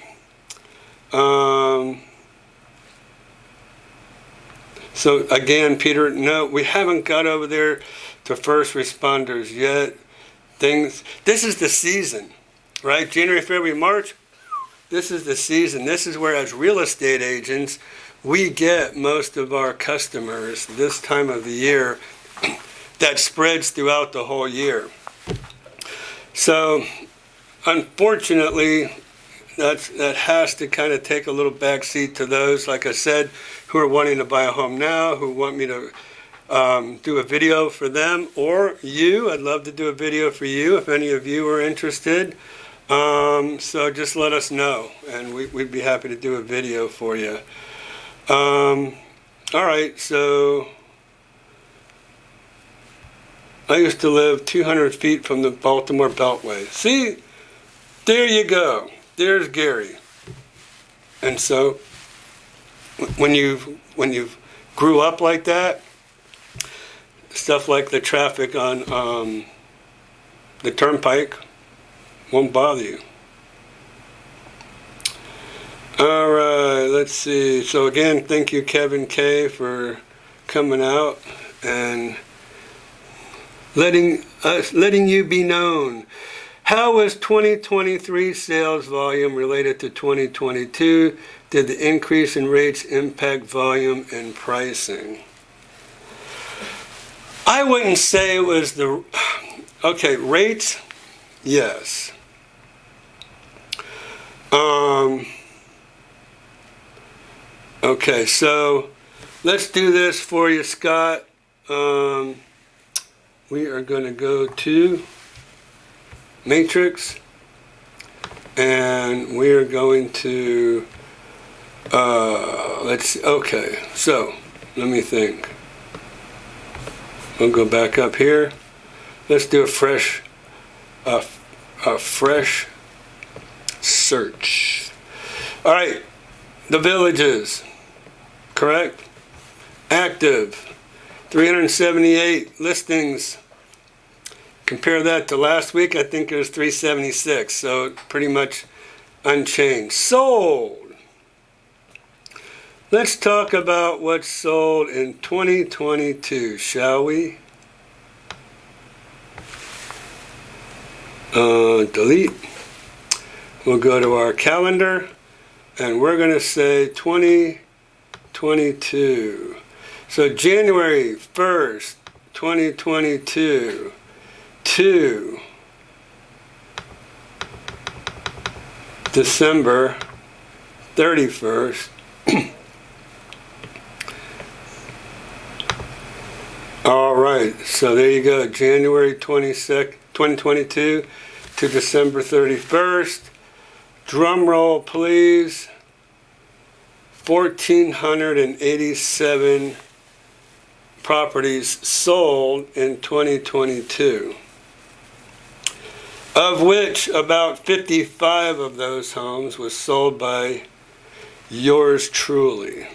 So again, Peter, no, we haven't got over there to first responders yet. This is the season, right? January, February, March, this is the season. This is where, as real estate agents, we get most of our customers this time of the year. That spreads throughout the whole year. So, unfortunately, that has to kind of take a little backseat to those, like I said, who are wanting to buy a home now, who want me to do a video for them, or you. I'd love to do a video for you if any of you are interested. So just let us know, and we'd be happy to do a video for you. All right, so I used to live 200 feet from the Baltimore Beltway. See, there you go. There's Gary. And so when you grew up like that, stuff like the traffic on the turnpike won't bother you. All right, let's see. So again, thank you, Kevin K, for coming out and letting you be known. How was 2023 sales volume related to 2022? Did the increase in rates impact volume and pricing? I wouldn't say it was the... Okay, rates, yes. Okay, so let's do this for you, Scott. We are going to go to Matrix, and we are going to okay, so let me think. We'll go back up here. Let's do a fresh search. All right, the villages, correct? Active, 378 listings. Compare that to last week, I think it was 376, so pretty much unchanged. Sold. Let's talk about what's sold in 2022, shall we? Delete. We'll go to our calendar, and we're going to say 2022. So January 1st, 2022. To December 31st. All right, so there you go, January 22nd, 2022 to December 31st. Drum roll, please. 1,487 properties sold in 2022. Of which about 55 of those homes was sold by yours truly.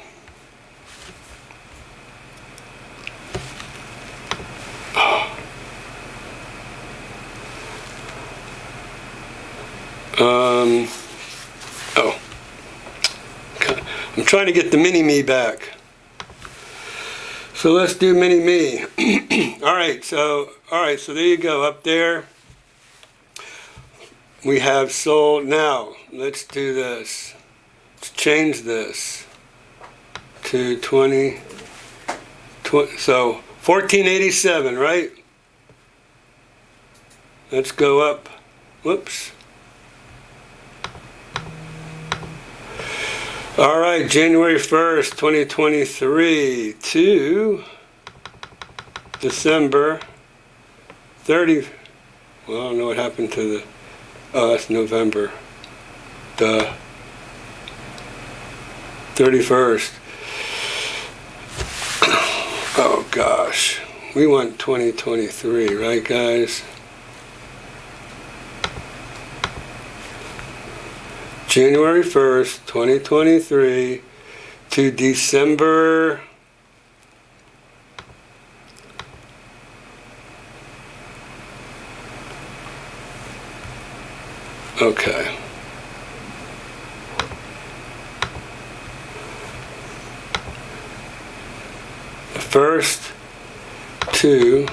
I'm trying to get the mini-me back. So let's do mini-me. All right, so there you go, up there. We have sold. Now, let's do this. Let's change this to 20, so 1487, right? Let's go up. Whoops. All right, January 1st, 2023 to December 30. Well, I don't know what happened to the. Oh, that's November. The 31st. Oh gosh. We want 2023, right, guys? January 1st, 2023 to December. Okay. The first two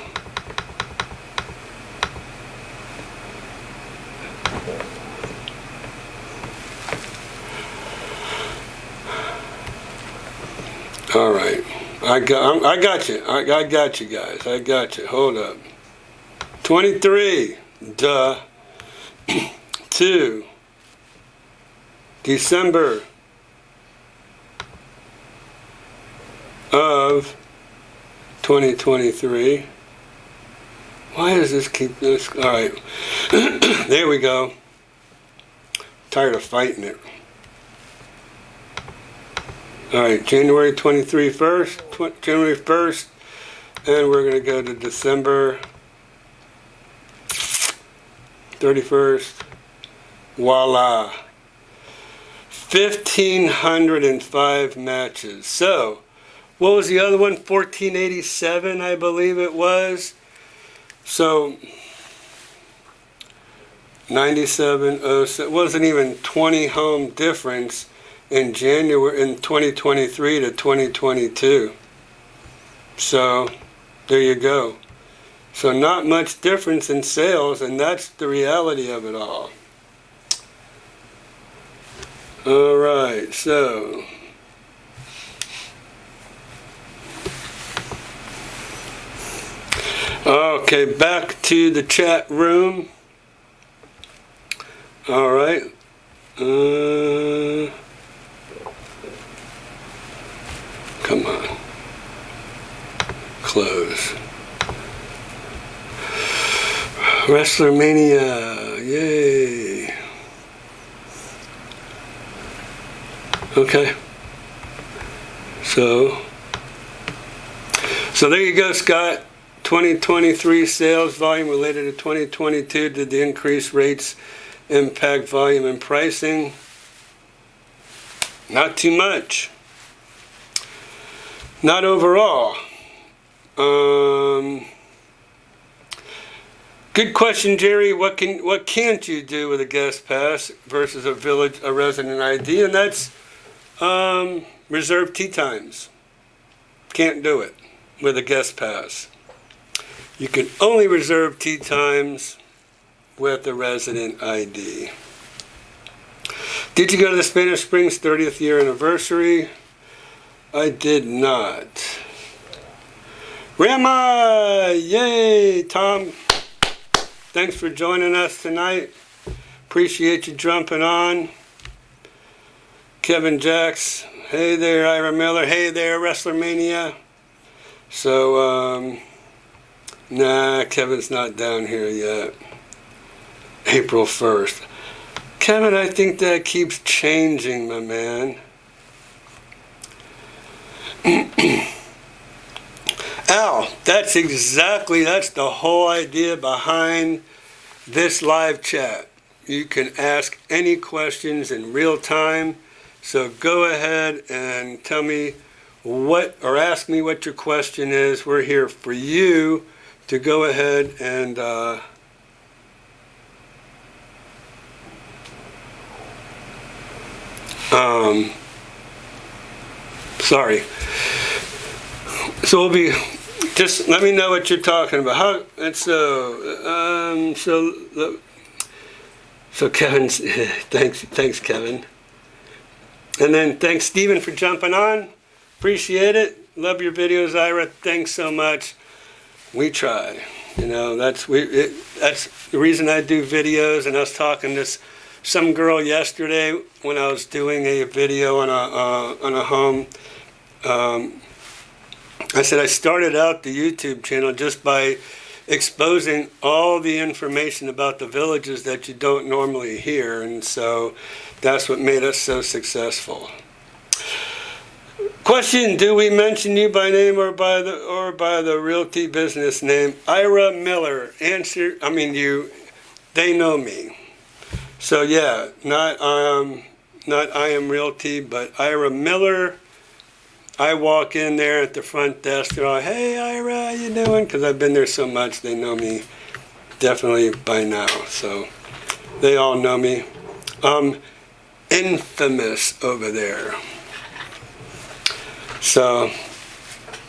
all right. I got you. I got you guys. I got you. Hold up. 23. Duh. To December of 2023. Why does this keep this? All right. There we go. Tired of fighting it. All right, January 23 first, January 1st, and we're going to go to December 31st. Voila. 1,505 matches. So, what was the other one? 1487, I believe it was. So, 9707 wasn't even 20 home difference in January in 2023 to 2022. So, there you go. So not much difference in sales, and that's the reality of it all. All right, so okay, back to the chat room. All right. Come on. Close. WrestleMania, yay. Okay. So there you go, Scott. 2023 sales volume related to 2022. Did the increased rates impact volume and pricing? Not too much. Not overall. Good question, Jerry. What can't you do with a guest pass versus a resident ID? And that's reserved tee times. Can't do it with a guest pass. You can only reserve tee times with a resident ID. Did you go to the Spanish Springs 30th year anniversary? I did not. Rama! Yay! Tom, thanks for joining us tonight. Appreciate you jumping on. Kevin Jacks. Hey there, Ira Miller. Hey there, WrestleMania. So, nah, Kevin's not down here yet. April 1st. Kevin, I think that keeps changing, my man. Al, that's the whole idea behind this live chat. You can ask any questions in real time. So go ahead and tell me or ask me what your question is. We're here for you to go ahead and sorry. So we'll be, just let me know what you're talking about. So Kevin's, thanks Kevin. And then thanks Stephen for jumping on. Appreciate it. Love your videos, Ira. Thanks so much. We try. You know, that's the reason I do videos. And I was talking to some girl yesterday when I was doing a video on a home. I said I started out the YouTube channel just by exposing all the information about the villages that you don't normally hear, and so that's what made us so successful. Question: do we mention you by name or by the Realty business name? Ira Miller. Answer: they know me. So yeah, not I Am Realty, but Ira Miller. I walk in there at the front desk, they're all, "Hey Ira, how you doing?" Because I've been there so much, they know me definitely by now. So they all know me. Infamous over there. So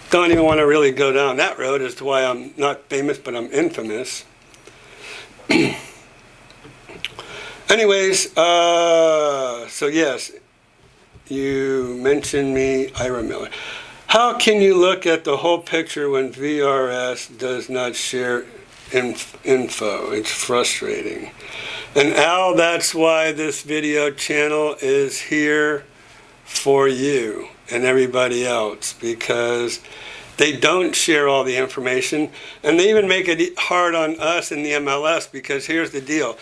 don't even want to really go down that road as to why I'm not famous, but I'm infamous. Anyways, so yes, you mentioned me, Ira Miller. How can you look at the whole picture when VRS does not share info? It's frustrating. And Al, that's why this video channel is here for you and everybody else, because they don't share all the information, and they even make it hard on us in the MLS, because here's the deal.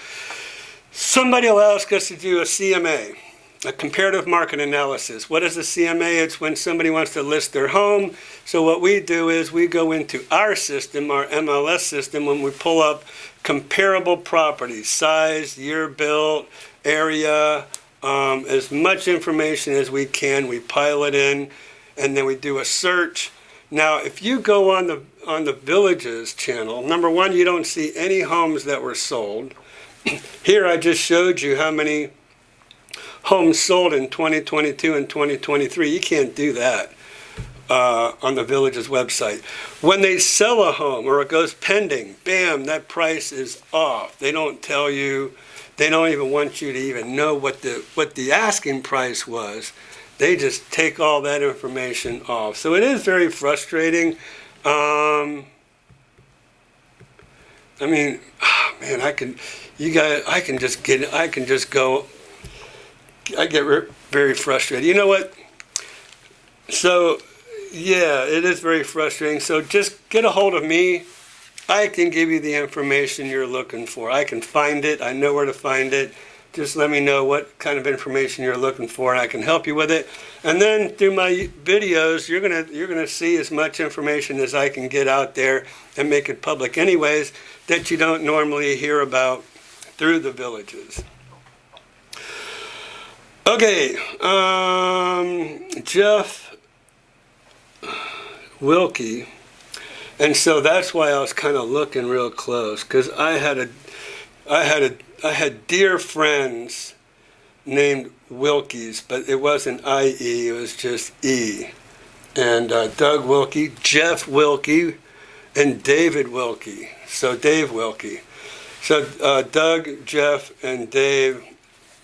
Somebody will ask us to do a CMA, a comparative market analysis. What is a CMA? It's when somebody wants to list their home. So what we do is we go into our system, our MLS system, when we pull up comparable properties, size, year built, area, as much information as we can. We pile it in, and then we do a search. Now, if you go on the Villages channel, number one, you don't see any homes that were sold. Here I just showed you how many homes sold in 2022 and 2023. You can't do that on the Villages website. When they sell a home or it goes pending, bam, that price is off. They don't tell you. They don't even want you to even know what the asking price was. They just take all that information off. So it is very frustrating. I get very frustrated. You know what? So, yeah, it is very frustrating. So just get a hold of me. I can give you the information you're looking for. I can find it. I know where to find it. Just let me know what kind of information you're looking for, and I can help you with it. And then through my videos, you're gonna see as much information as I can get out there and make it public anyways, that you don't normally hear about through the Villages. Okay, Jeff Wilkie, and so that's why I was kind of looking real close, because I had dear friends named Wilkies, but it wasn't I-E, it was just E. And Doug Wilkie, Jeff Wilkie, and David Wilkie. So Dave Wilkie. So Doug, Jeff, and Dave,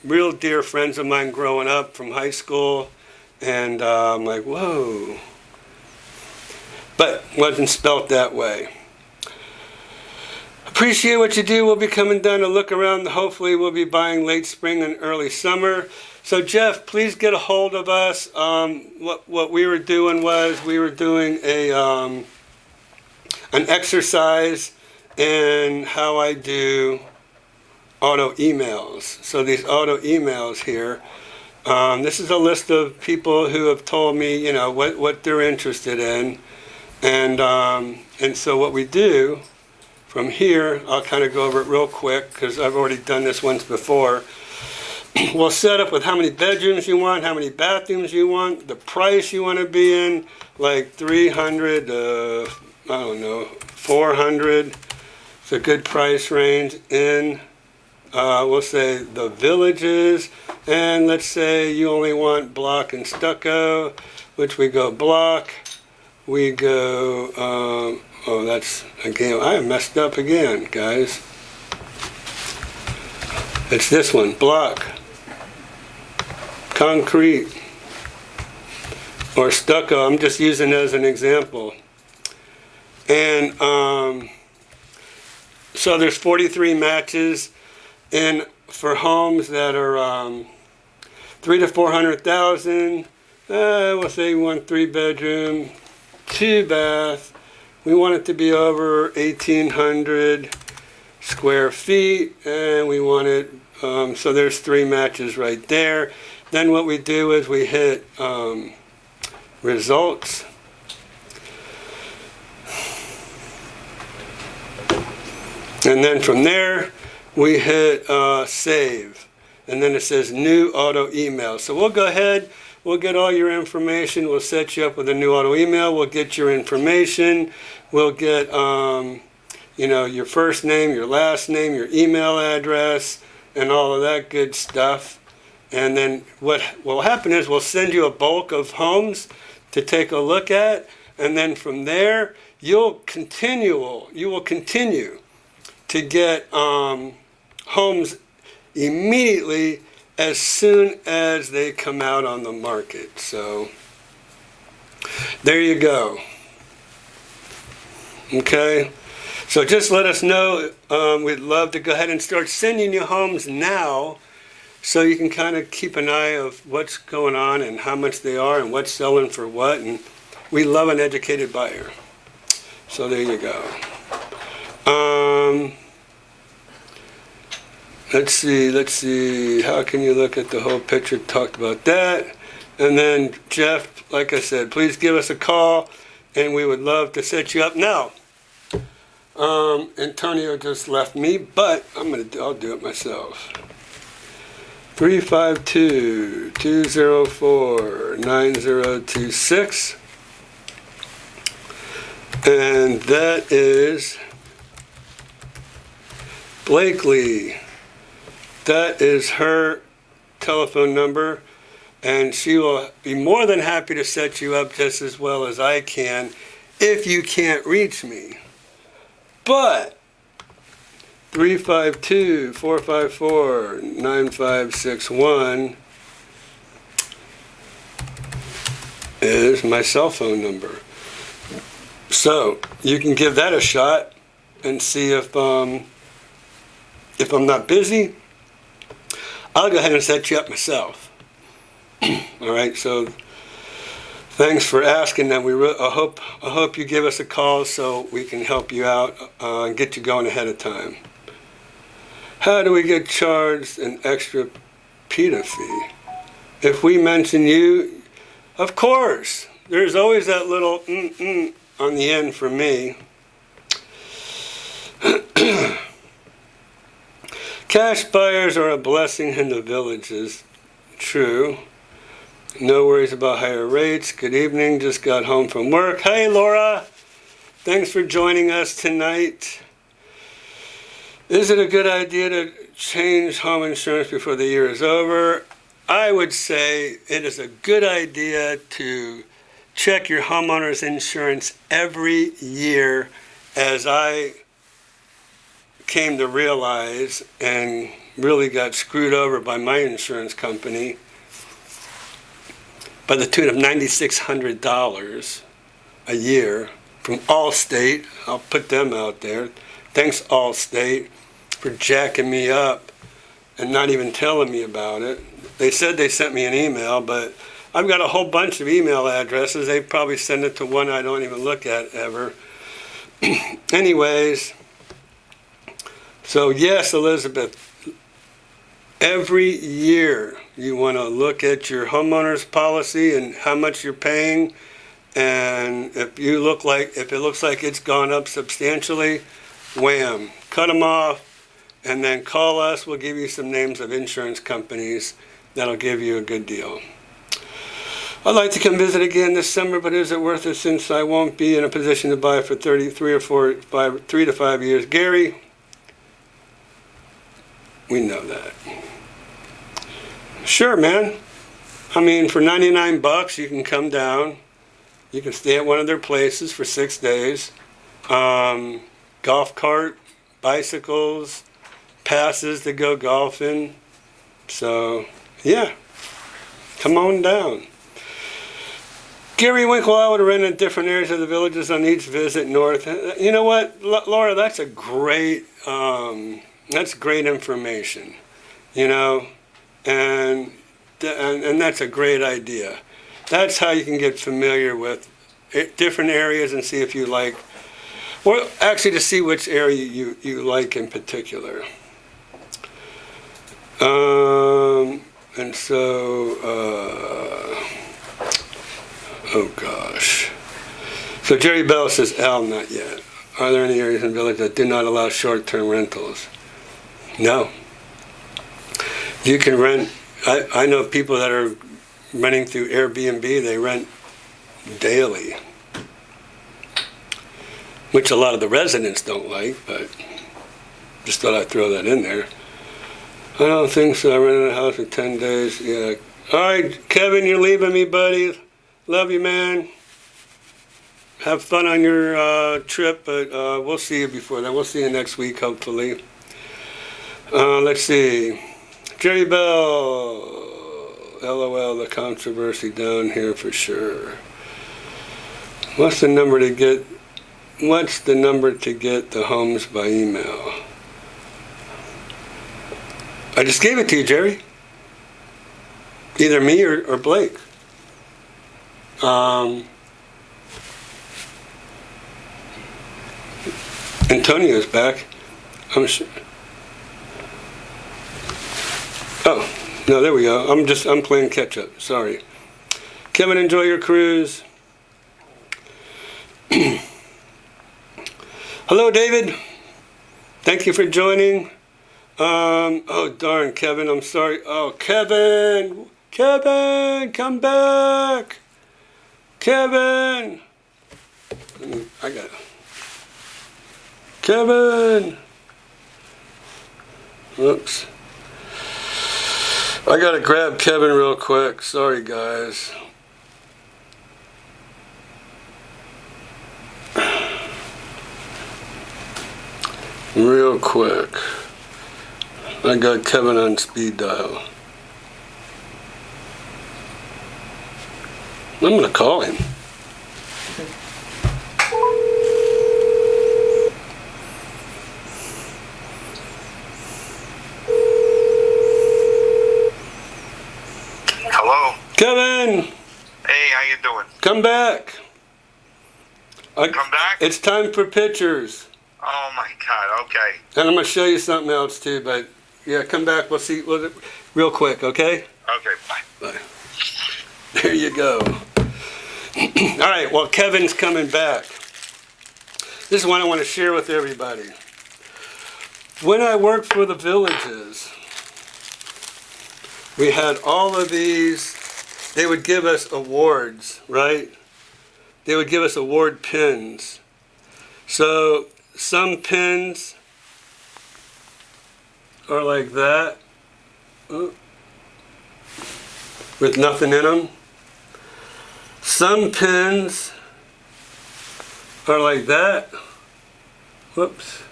real dear friends of mine growing up from high school. And I'm like, whoa. But wasn't spelt that way. Appreciate what you do. We'll be coming down to look around. Hopefully we'll be buying late spring and early summer. So Jeff, please get a hold of us. What we were doing was we were doing an exercise in how I do auto emails. So these auto emails here, this is a list of people who have told me, you know, what they're interested in. And so what we do from here, I'll kind of go over it real quick because I've already done this once before. We'll set up with how many bedrooms you want, how many bathrooms you want, the price you want to be in, like 300 to, 400. It's a good price range in, we'll say, the Villages. And let's say you only want block and stucco, which we go block. We go, that's, again, I messed up again, guys. It's this one, block, concrete, or stucco. I'm just using it as an example. And so there's 43 matches in for homes that are 3 to 400,000. We'll say 1 3-bedroom, 2 bath We want it to be over 1,800 square feet, and we want it, so there's 3 matches right there. Then what we do is we hit results. And then from there, we hit save. And then it says new auto email. So we'll go ahead, we'll get all your information. We'll set you up with a new auto email. We'll get your information. We'll get, your first name, your last name, your email address, and all of that good stuff. And then what will happen is we'll send you a bulk of homes to take a look at. And then from there, you will continue to get homes immediately as soon as they come out on the market. So there you go. Okay, so just let us know. We'd love to go ahead and start sending you homes now, so you can kind of keep an eye of what's going on and how much they are and what's selling for what. And we love an educated buyer. So there you go. Let's see. How can you look at the whole picture? Talked about that. And then Jeff, like I said, please give us a call, and we would love to set you up. Now, Antonio just left me, but I'll do it myself. 352-204-9026. And that is Blakely. That is her telephone number, and she will be more than happy to set you up just as well as I can if you can't reach me. But 352-454-9561 is my cell phone number. So you can give that a shot and see if I'm not busy, I'll go ahead and set you up myself. All right, so thanks for asking. And I hope you give us a call so we can help you out and get you going ahead of time. How do we get charged an extra PITA fee? If we mention you, of course, there's always that little on the end for me. Cash buyers are a blessing in the villages. True. No worries about higher rates. Good evening. Just got home from work. Hey, Laura. Thanks for joining us tonight. Is it a good idea to change home insurance before the year is over? I would say it is a good idea to check your homeowner's insurance every year, as I came to realize and really got screwed over by my insurance company by the tune of $9,600 a year from Allstate. I'll put them out there. Thanks, Allstate, for jacking me up and not even telling me about it. They said they sent me an email, but I've got a whole bunch of email addresses. They probably send it to one I don't even look at ever. Anyways, so yes, Elizabeth, every year you want to look at your homeowner's policy and how much you're paying, and if it looks like it's gone up substantially, wham, cut them off, and then call us. We'll give you some names of insurance companies that'll give you a good deal. I'd like to come visit again this summer, but is it worth it since I won't be in a position to buy for 3 to 5 years? Gary, we know that. Sure, man. I mean, for $99, you can come down. You can stay at one of their places for 6 days. Golf cart, bicycles, passes to go golfing. So, yeah, come on down. Gary Winkle, I would rent in different areas of the villages on each visit north. You know what, Laura, that's great information, and that's a great idea. That's how you can get familiar with different areas and see if you like Well, actually, to see which area you like in particular. And so, oh gosh. So Jerry Bell says, Al, not yet. Are there any areas in the village that do not allow short-term rentals? No. You can rent, I know people that are renting through Airbnb, they rent daily, which a lot of the residents don't like, but just thought I'd throw that in there. I don't think so. I rented a house for 10 days. Yeah. All right, Kevin, you're leaving me, buddy. Love you, man. Have fun on your trip, but we'll see you before that. We'll see you next week, hopefully. Let's see. Jerry Bell. LOL, the controversy down here for sure. What's the number to get the homes by email? I just gave it to you, Jerry. Either me or Blake. Antonio's back. I'm sure. Oh, no, there we go. I'm playing catch up. Sorry. Kevin, enjoy your cruise. Hello, David. Thank you for joining. Oh, darn, Kevin, I'm sorry. Oh, Kevin, come back. Kevin. I got it. Kevin. Oops. I gotta grab Kevin real quick. Sorry, guys. Real quick. I got Kevin on speed dial. I'm gonna call him. Hello. Kevin! Hey, how you doing? Come back. Come back? It's time for pictures. Oh my God. Okay. And I'm gonna show you something else too, but yeah, come back. We'll see real quick, okay? Okay. Bye. Bye. There you go. All right, well, Kevin's coming back. This is one I want to share with everybody. When I worked for the villages, we had all of these, they would give us awards, right? They would give us award pins. So some pins are like that, with nothing in them. Some pins are like that. Whoops,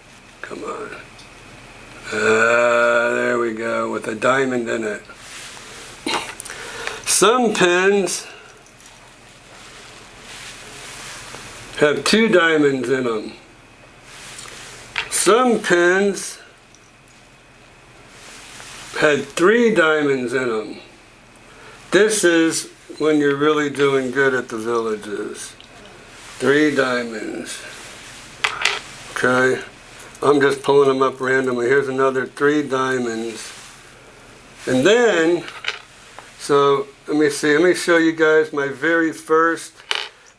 come on. There we go, with a diamond in it. Some pins have 2 diamonds in them. Some pins had 3 diamonds in them. This is when you're really doing good at the villages. 3 diamonds. Okay, I'm just pulling them up randomly. Here's another 3 diamonds. And then, so let me see, let me show you guys my very first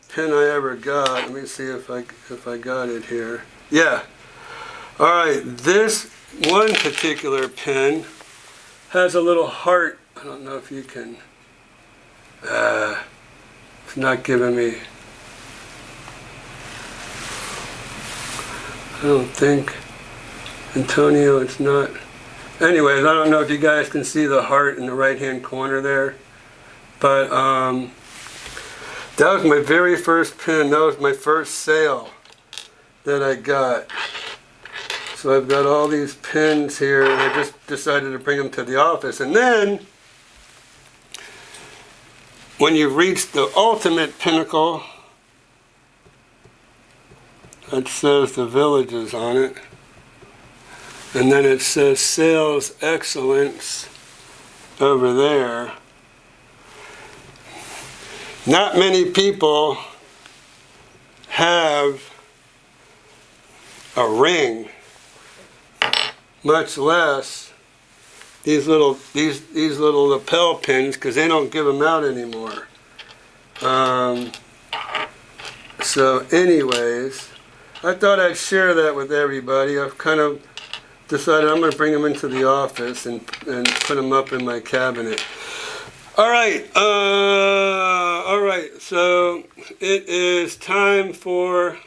pin I ever got. Let me see if I got it here. Yeah. All right, this one particular pin has a little heart. I don't know if you can, it's not giving me, I don't think, Antonio, it's not. Anyways, I don't know if you guys can see the heart in the right-hand corner there, but that was my very first pin. That was my first sale that I got. So I've got all these pins here, and I just decided to bring them to the office. And then, when you've reached the ultimate pinnacle, it says the villages on it. And then it says sales excellence over there. Not many people have a ring, much less these little lapel pins, because they don't give them out anymore. So anyways, I thought I'd share that with everybody. I've kind of decided I'm going to bring them into the office and put them up in my cabinet. All right, so it is time for,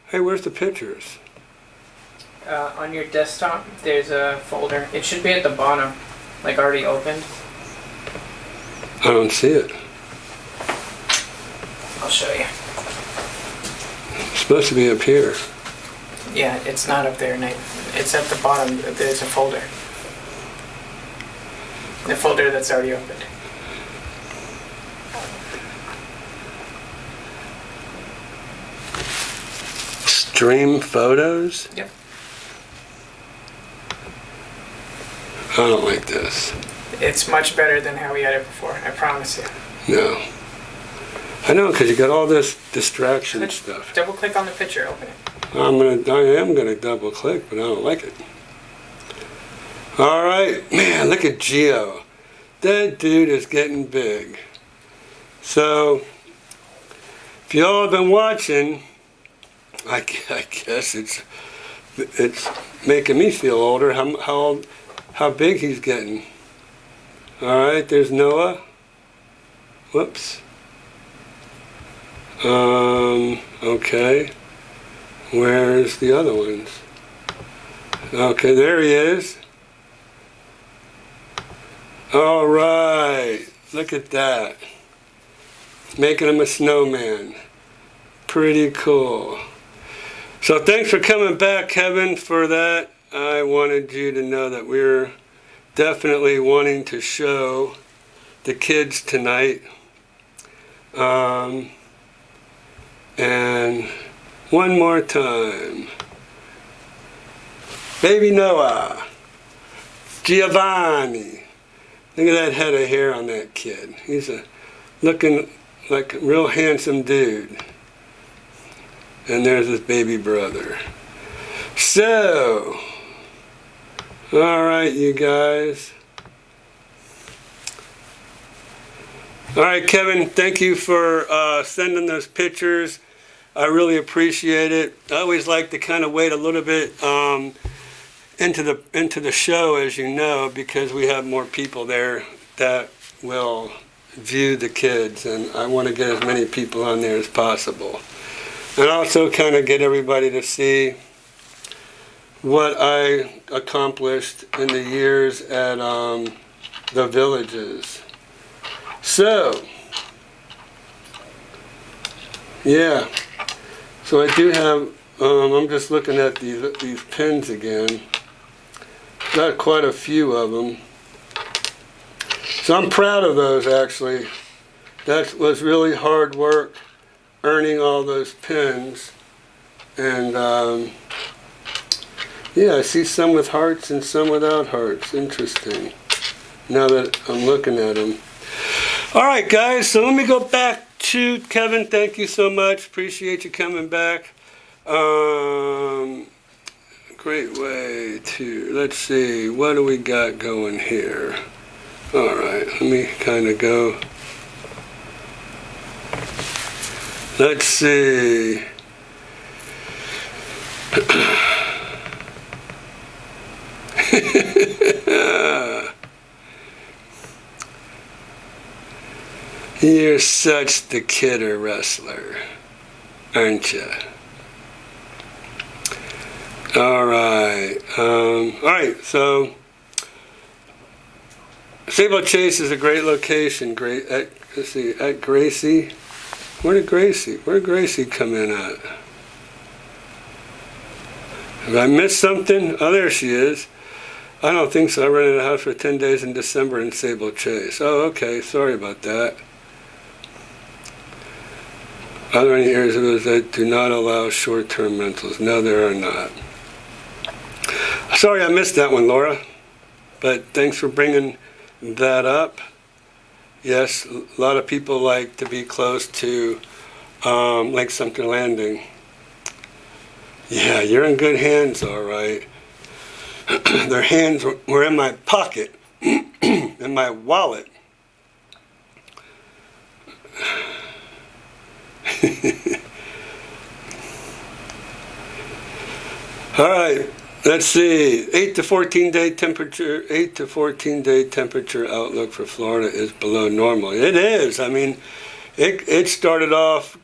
hey, where's the pictures? On your desktop, there's a folder. It should be at the bottom, like already opened. I don't see it. I'll show you. It's supposed to be up here. Yeah, it's not up there, Nate. It's at the bottom. There's a folder. The folder that's already opened. Stream photos? Yep. I don't like this. It's much better than how we had it before, I promise you. No. I know, because you got all this distraction stuff. Double click on the picture, open it. I am gonna double click, but I don't like it. All right, man, look at Geo. That dude is getting big. So, if y'all have been watching, I guess it's making me feel older. How big he's getting. All right, there's Noah. Whoops. Okay. Where's the other ones? Okay, there he is. All right, look at that. Making him a snowman. Pretty cool. So thanks for coming back, Kevin, for that. I wanted you to know that we're definitely wanting to show the kids tonight. And one more time. Baby Noah. Giovanni. Look at that head of hair on that kid. He's looking like a real handsome dude. And there's his baby brother. So, all right, you guys. All right, Kevin, thank you for sending those pictures. I really appreciate it. I always like to kind of wait a little bit into the show, as you know, because we have more people there that will view the kids, and I want to get as many people on there as possible. And also kind of get everybody to see what I accomplished in the years at the villages. So, yeah. So I do have, I'm just looking at these pins again. Got quite a few of them. So I'm proud of those, actually. That was really hard work, earning all those pins. And yeah, I see some with hearts and some without hearts. Interesting. Now that I'm looking at them. All right, guys, so let me go back to Kevin. Thank you so much. Appreciate you coming back. Great way to, let's see, what do we got going here? All right, let me kind of go. Let's see. You're such the kidder wrestler, aren't you? All right. So Sable Chase is a great location. Great. Let's see. At Gracie. Where did Gracie come in at? Have I missed something? Oh, there she is. I don't think so. I rented a house for 10 days in December in Sable Chase. Oh, okay. Sorry about that. Are there any areas of those that do not allow short-term rentals? No, there are not. Sorry I missed that one, Laura. But thanks for bringing that up. Yes, a lot of people like to be close to Lake Sumter Landing. Yeah, you're in good hands, all right. Their hands were in my pocket, in my wallet. All right, let's see. 8 to 14 day temperature. 8 to 14 day temperature outlook for Florida is below normal. It is. I mean, it started off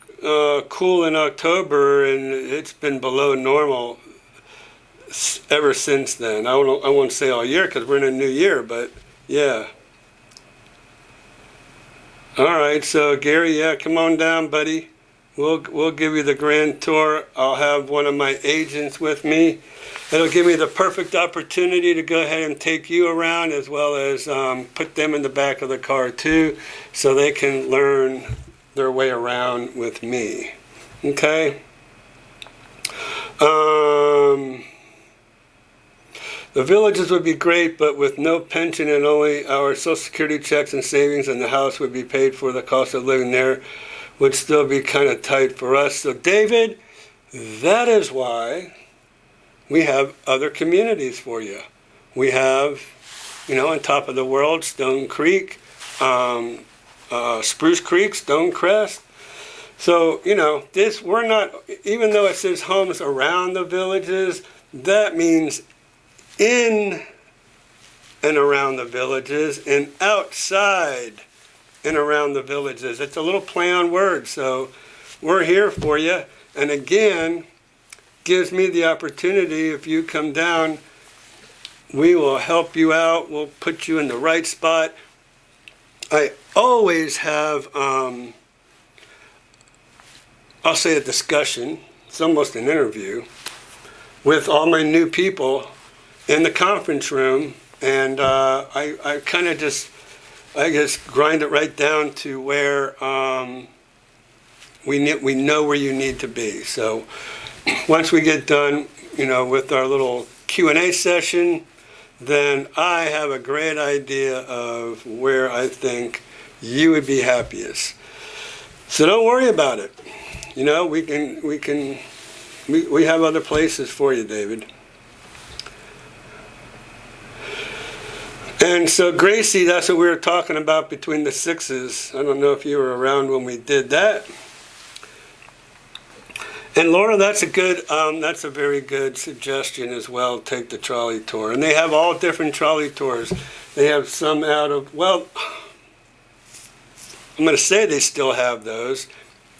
cool in October, and it's been below normal ever since then. I won't say all year because we're in a new year, but yeah. All right, so Gary, yeah, come on down, buddy. We'll give you the grand tour. I'll have one of my agents with me. It'll give me the perfect opportunity to go ahead and take you around, as well as put them in the back of the car too, so they can learn their way around with me. Okay? The villages would be great, but with no pension and only our Social Security checks and savings, and the house would be paid for, the cost of living there would still be kind of tight for us. So David, that is why we have other communities for you. We have, on top of the world, Stone Creek, Spruce Creek, Stonecrest. So, we're not, even though it says homes around the villages, that means in and around the villages and outside and around the villages. It's a little play on words, so we're here for you. And again, gives me the opportunity, if you come down, we will help you out. We'll put you in the right spot. I always have, I'll say a discussion, it's almost an interview, with all my new people in the conference room, and I kind of just grind it right down to where we know where you need to be. So once we get done, with our little Q&A session, then I have a great idea of where I think you would be happiest. So don't worry about it. We have other places for you, David. And so Gracie, that's what we were talking about between the sixes. I don't know if you were around when we did that. And Laura, that's a very good suggestion as well. Take the trolley tour, and they have all different trolley tours. They have some I'm going to say they still have those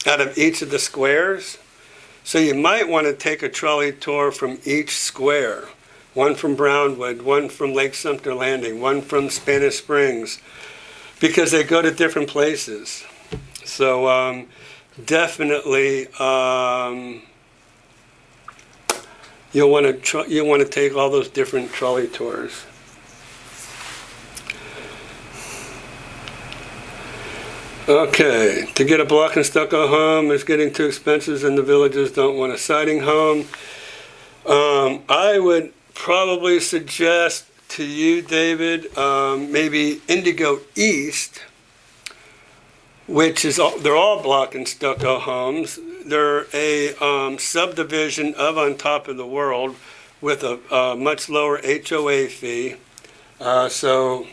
out of each of the squares. So you might want to take a trolley tour from each square. One from Brownwood, one from Lake Sumter Landing, one from Spanish Springs, because they go to different places. So definitely you'll want to take all those different trolley tours. Okay, to get a block and stucco home is getting too expensive, and the villages don't want a siding home. I would probably suggest to you, David, maybe Indigo East, which is they're all block and stucco homes. They're a subdivision of On Top of the World with a much lower HOA fee. So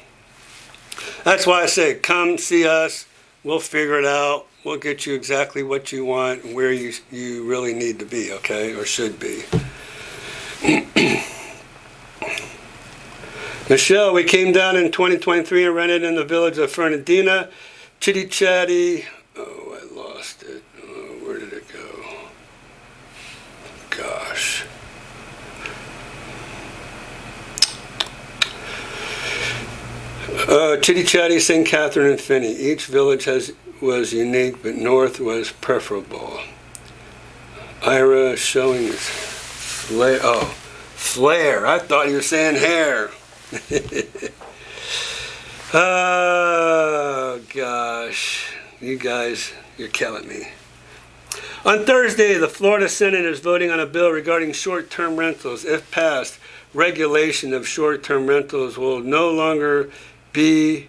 that's why I say come see us. We'll figure it out. We'll get you exactly what you want and where you really need to be, okay, or should be. Michelle, we came down in 2023 and rented in the village of Fernandina. Chitty Chatty. Oh, I lost it. Oh, where did it go? Gosh. Chitty Chatty, St. Catherine, and Finney. Each village was unique, but North was preferable. Ira showing his flare. Oh, flare. I thought you were saying hair. Oh, gosh. You guys, you're killing me. On Thursday, the Florida Senate is voting on a bill regarding short-term rentals. If passed, regulation of short-term rentals will no longer be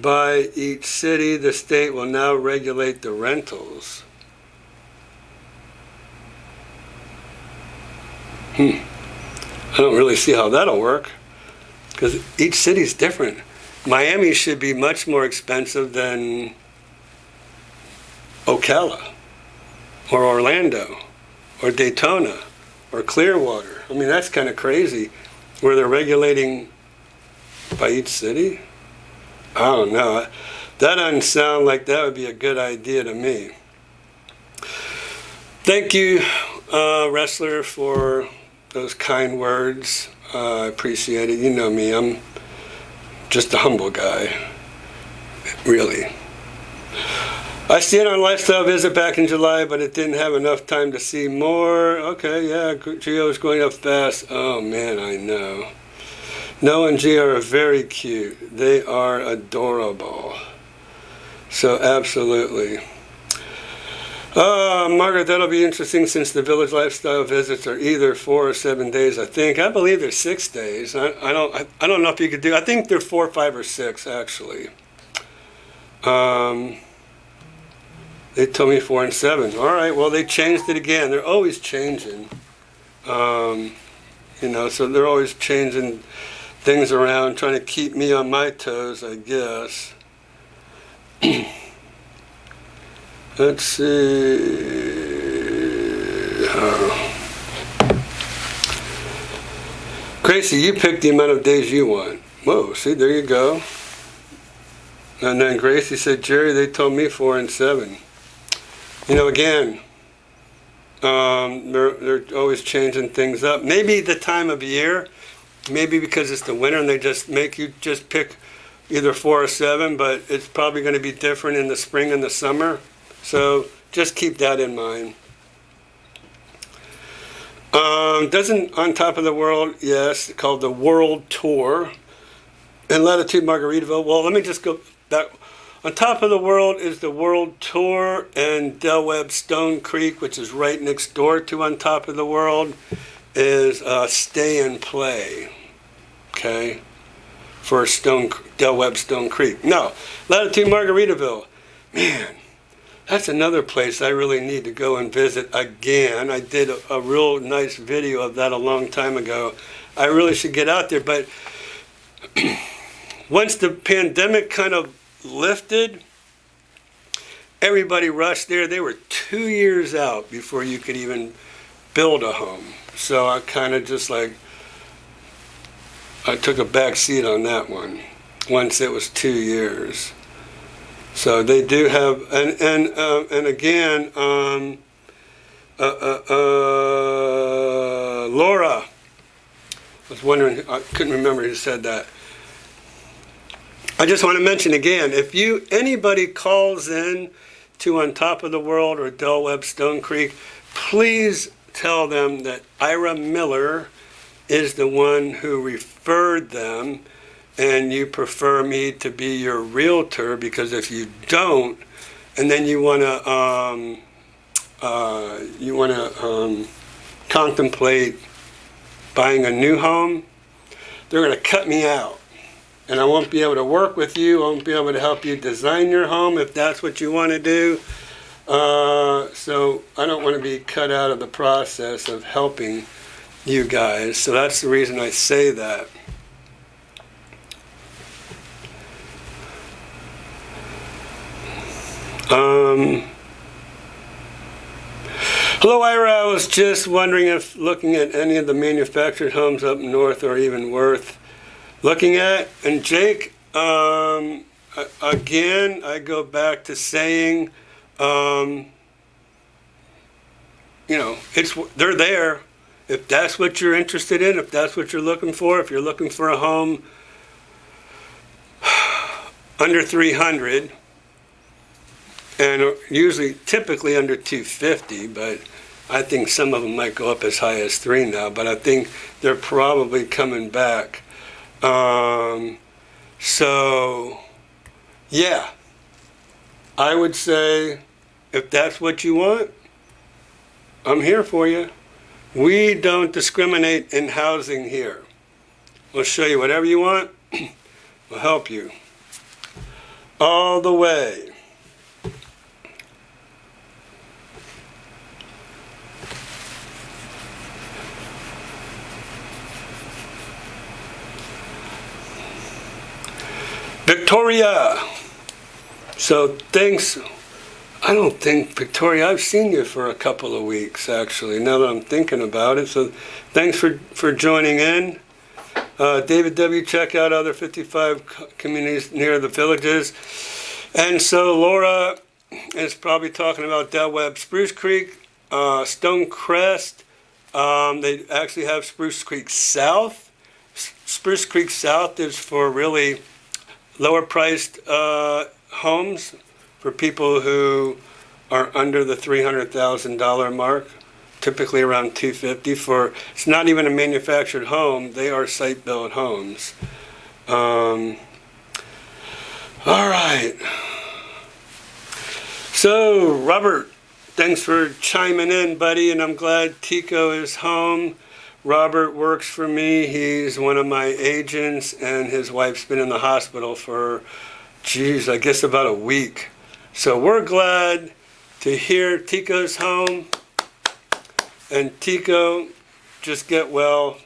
by each city. The state will now regulate the rentals. I don't really see how that'll work, because each city's different. Miami should be much more expensive than Ocala, or Orlando, or Daytona, or Clearwater. I mean, that's kind of crazy, where they're regulating by each city. I don't know. That doesn't sound like that would be a good idea to me. Thank you, Wrestler, for those kind words. I appreciate it. You know me, I'm just a humble guy, really. I stayed on Lifestyle Visit back in July, but it didn't have enough time to see more. Okay, yeah, Gio's going up fast. Oh man, I know. Noah and Gio are very cute. They are adorable. So absolutely. Margaret, that'll be interesting since the Village Lifestyle visits are either 4 or 7 days, I think. I believe they're 6 days. I don't know if you could do, I think they're 4, 5, or 6, actually. They told me 4 and 7. All right, well, they changed it again. They're always changing. So they're always changing things around, trying to keep me on my toes, I guess. Let's see. Gracie, you picked the amount of days you want. Whoa, see, there you go. And then Gracie said, Jerry, they told me 4 and 7. Again, they're always changing things up. Maybe the time of year, maybe because it's the winter and they just make you just pick either 4 or 7, but it's probably going to be different in the spring and the summer. So just keep that in mind. Doesn't On Top of the World, yes, called the World Tour. And Latitude Margaritaville, well, let me just go back. On Top of the World is the World Tour, and Del Webb Stone Creek, which is right next door to On Top of the World, is Stay and Play, okay, for Del Webb Stone Creek. No, Latitude Margaritaville, man, that's another place I really need to go and visit again. I did a real nice video of that a long time ago. I really should get out there, but once the pandemic kind of lifted, everybody rushed there. They were 2 years out before you could even build a home. So I kind of just I took a back seat on that one once it was 2 years. So they do have, and again, Laura, I was wondering, I couldn't remember who said that. I just want to mention again, if anybody calls in to On Top of the World or Del Webb Stone Creek, please tell them that Ira Miller is the one who referred them, and you prefer me to be your realtor, because if you don't, and then you want to contemplate buying a new home, they're going to cut me out. And I won't be able to work with you. I won't be able to help you design your home if that's what you want to do. So I don't want to be cut out of the process of helping you guys. So that's the reason I say that. Hello, Ira. I was just wondering if looking at any of the manufactured homes up north are even worth looking at. And Jake, again, I go back to saying, they're there. If that's what you're interested in, if that's what you're looking for, if you're looking for a home under 300, and typically under 250, but I think some of them might go up as high as 3 now, but I think they're probably coming back. So, yeah, I would say if that's what you want, I'm here for you. We don't discriminate in housing here. We'll show you whatever you want. We'll help you all the way. Victoria. So thanks. I don't think, Victoria, I've seen you for a couple of weeks, actually, now that I'm thinking about it. So thanks for joining in. David W., check out other 55 communities near the villages. And so Laura is probably talking about Del Webb, Spruce Creek, Stonecrest. They actually have Spruce Creek South. Spruce Creek South is for really lower priced homes for people who are under the $300,000 mark, typically around $250,000 for. It's not even a manufactured home; they are site-built homes. All right. So, Robert, thanks for chiming in, buddy, and I'm glad Tico is home. Robert works for me. He's one of my agents, and his wife's been in the hospital for, I guess about a week. So we're glad to hear Tico's home. And Tico, just get well.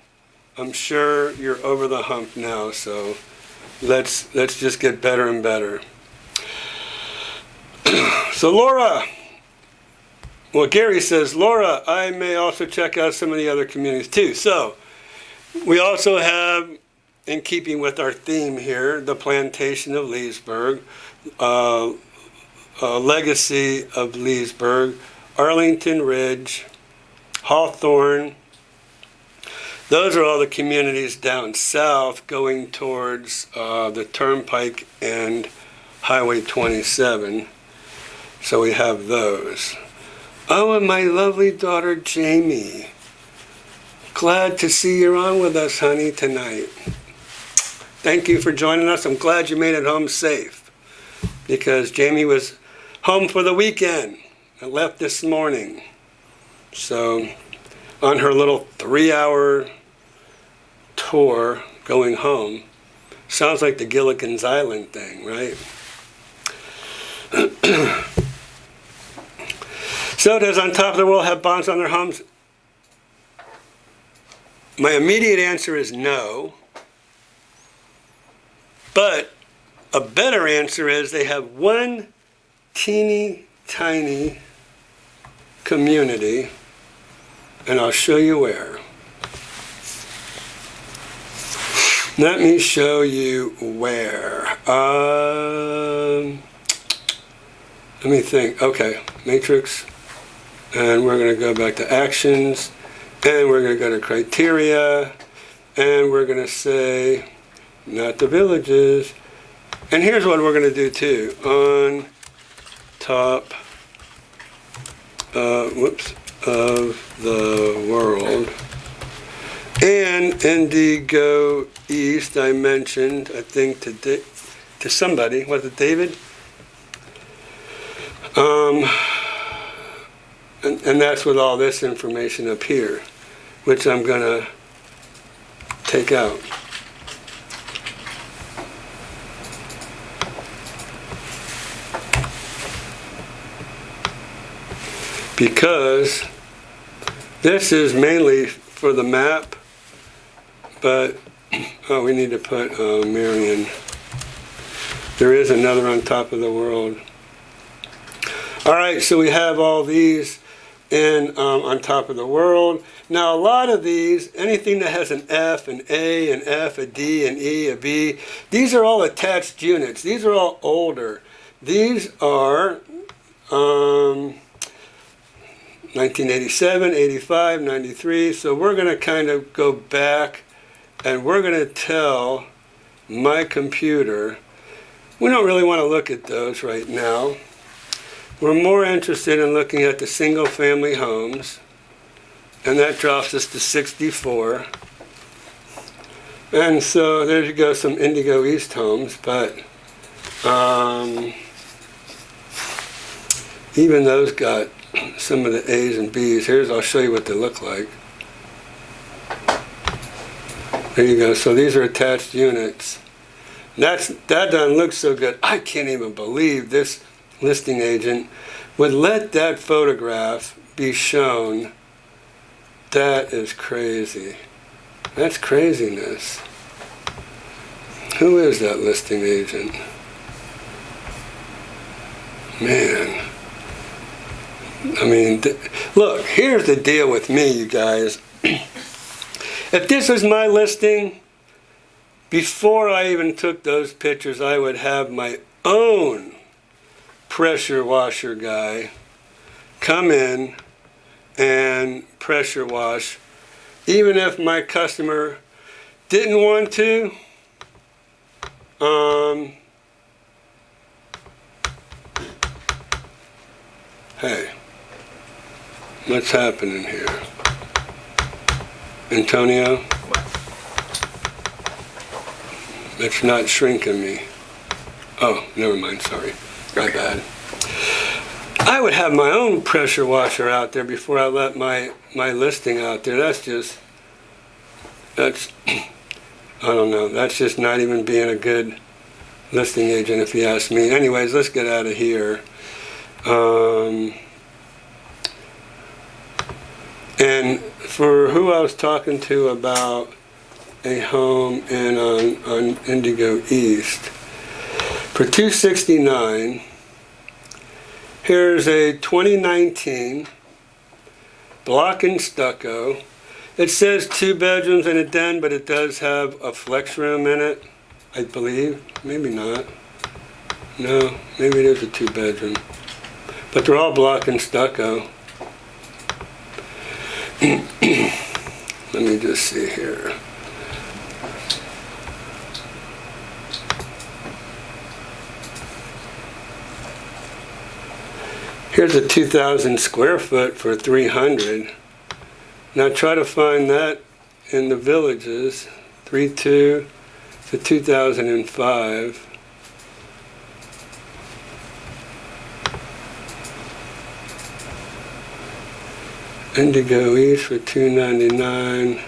I'm sure you're over the hump now, so let's just get better and better. So Laura, well, Gary says, Laura, I may also check out some of the other communities too. So we also have, in keeping with our theme here, the Plantation of Leesburg, Legacy of Leesburg, Arlington Ridge, Hawthorne. Those are all the communities down south going towards the Turnpike and Highway 27. So we have those. Oh, and my lovely daughter Jamie. Glad to see you're on with us, honey, tonight. Thank you for joining us. I'm glad you made it home safe, because Jamie was home for the weekend and left this morning. So on her little 3-hour tour going home. Sounds like the Gilligan's Island thing, right? So does On Top of the World have bonds on their homes? My immediate answer is no. But a better answer is they have one teeny tiny community, and I'll show you where. Let me show you where. Let me think. Okay, Matrix. And we're going to go back to actions. And we're going to go to criteria. And we're going to say, not the villages. And here's what we're going to do too. On top of the world. And Indigo East, I mentioned, I think, to somebody. Was it David? And that's with all this information up here, which I'm going to take out. Because this is mainly for the map, but, oh, we need to put Marion. There is another On Top of the World. All right, so we have all these in On Top of the World. Now, a lot of these, anything that has an F, an A, an F, a D, an E, a B, these are all attached units. These are all older. These are 1987, 85, 93. So we're going to kind of go back and we're going to tell my computer, we don't really want to look at those right now. We're more interested in looking at the single family homes, and that drops us to 64. And so there you go, some Indigo East homes, but even those got some of the A's and B's. I'll show you what they look like. There you go. So these are attached units. That doesn't look so good. I can't even believe this listing agent would let that photograph be shown. That is crazy. That's craziness. Who is that listing agent? Man. I mean, look, here's the deal with me, you guys. If this was my listing, before I even took those pictures, I would have my own pressure washer guy come in and pressure wash. Even if my customer didn't want to, hey, what's happening here? Antonio? What? It's not shrinking me. Oh, never mind, sorry. My bad. I would have my own pressure washer out there before I let my listing out there. That's I don't know, that's just not even being a good listing agent if you ask me. Anyways, let's get out of here. And for who I was talking to about a home on Indigo East, for $269, here's a 2019 block and stucco. It says 2 bedrooms and a den, but it does have a flex room in it, I believe. Maybe not. No, maybe it is a 2 bedroom. But they're all block and stucco. Let me just see here. Here's a 2,000 square foot for $300. Now try to find that in the villages. 3.2 to 2005. Indigo East for $299.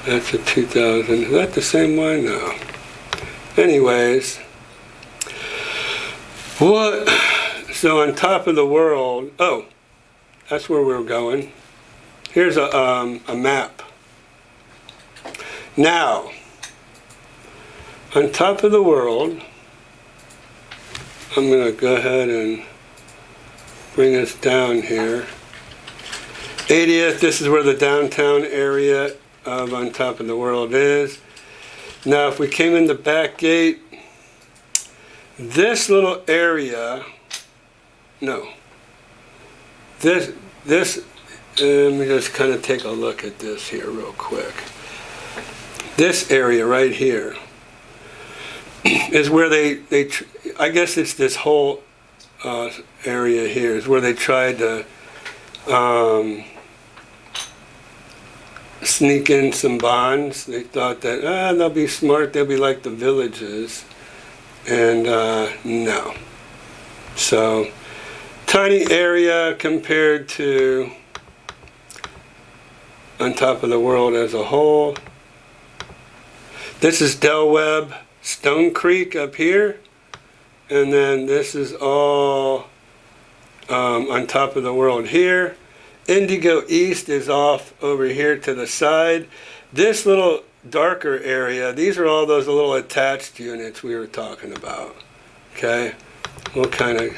That's a 2000. Is that the same one? No. Anyways, what? So on top of the world. Oh, that's where we're going. Here's a map. Now, on top of the world, I'm going to go ahead and bring us down here. 80th, this is where the downtown area of On Top of the World is. Now, if we came in the back gate, this little area, no, this, let me just kind of take a look at this here real quick. This area right here is where I guess it's this whole area here is where they tried to sneak in some bonds. They thought that, they'll be smart, they'll be like the villages. And no. So, tiny area compared to On Top of the World as a whole. This is Del Webb, Stone Creek up here. And then this is all On Top of the World here. Indigo East is off over here to the side. This little darker area, these are all those little attached units we were talking about. Okay? We'll kind of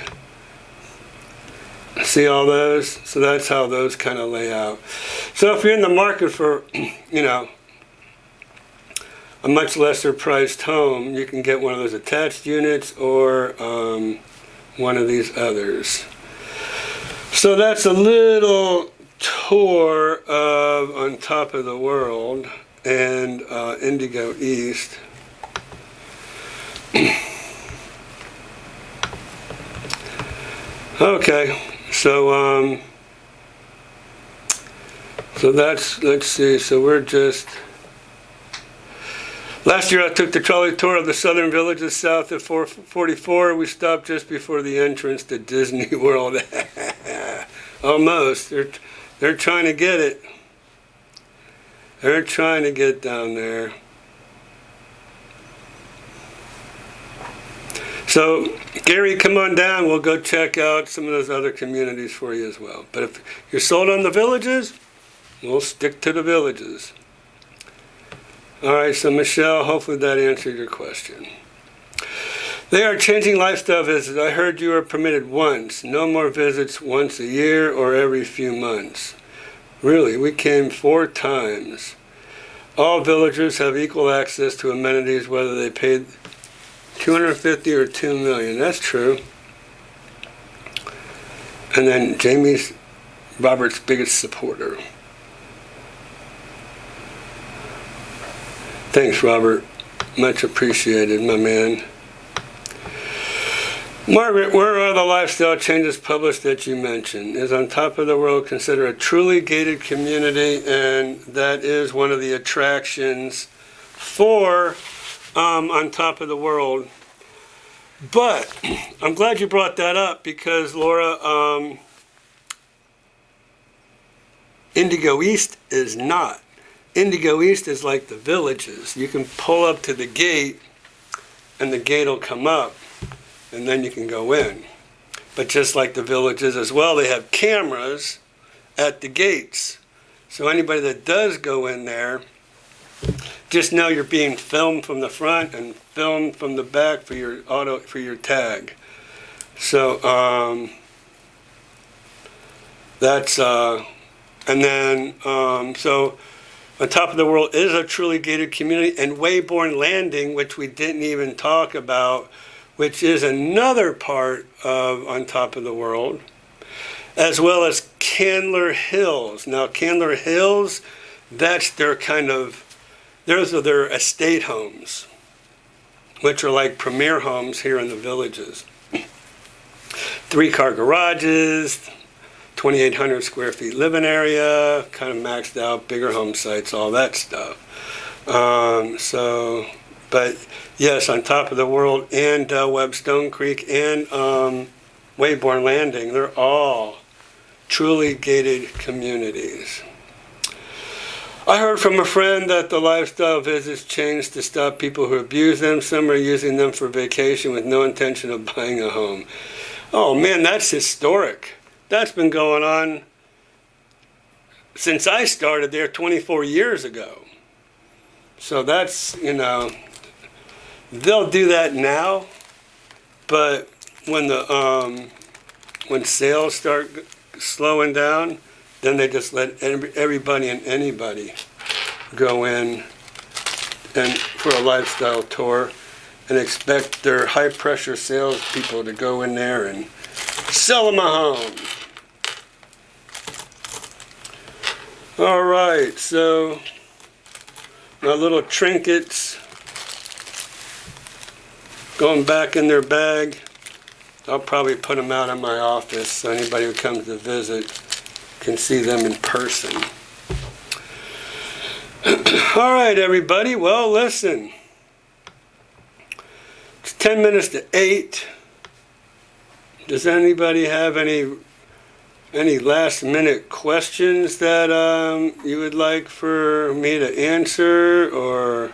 see all those. So that's how those kind of lay out. So if you're in the market for, a much lesser priced home, you can get one of those attached units or one of these others. So that's a little tour of On Top of the World and Indigo East. Okay, so that's, let's see, so we're just, last year I took the trolley tour of the southern villages south of 444. We stopped just before the entrance to Disney World. Almost. They're trying to get it. They're trying to get down there. So, Gary, come on down. We'll go check out some of those other communities for you as well. But if you're sold on the villages, we'll stick to the villages. All right, so Michelle, hopefully that answered your question. They are changing lifestyle visits. I heard you are permitted once. No more visits once a year or every few months. Really, we came 4 times. All villagers have equal access to amenities whether they paid $250 or $2 million. That's true. And then Jamie's Robert's biggest supporter. Thanks, Robert. Much appreciated, my man. Margaret, where are the lifestyle changes published that you mentioned? Is On Top of the World considered a truly gated community? And that is one of the attractions for On Top of the World. But I'm glad you brought that up because, Laura, Indigo East is not. Indigo East is like the villages. You can pull up to the gate and the gate will come up and then you can go in. But just like the villages as well, they have cameras at the gates. So anybody that does go in there, just know you're being filmed from the front and filmed from the back for your tag. So that's and then so On Top of the World is a truly gated community, and Wayborn Landing, which we didn't even talk about, which is another part of On Top of the World, as well as Candler Hills. Now, Candler Hills, that's their those are their estate homes, which are like premier homes here in the villages. 3-car garages, 2,800 square feet living area, kind of maxed out, bigger home sites, all that stuff. But yes, On Top of the World and Webstone Creek and Wayborn Landing, they're all truly gated communities. I heard from a friend that the lifestyle visits changed to stop people who abuse them. Some are using them for vacation with no intention of buying a home. Oh man, that's historic. That's been going on since I started there 24 years ago. So that's, they'll do that now, but when when sales start slowing down, then they just let everybody and anybody go in and for a lifestyle tour and expect their high-pressure salespeople to go in there and sell them a home. All right, so my little trinkets going back in their bag. I'll probably put them out in my office so anybody who comes to visit can see them in person. All right, everybody. Well, listen. It's 10 minutes to 8. Does anybody have any last-minute questions that you would like for me to answer or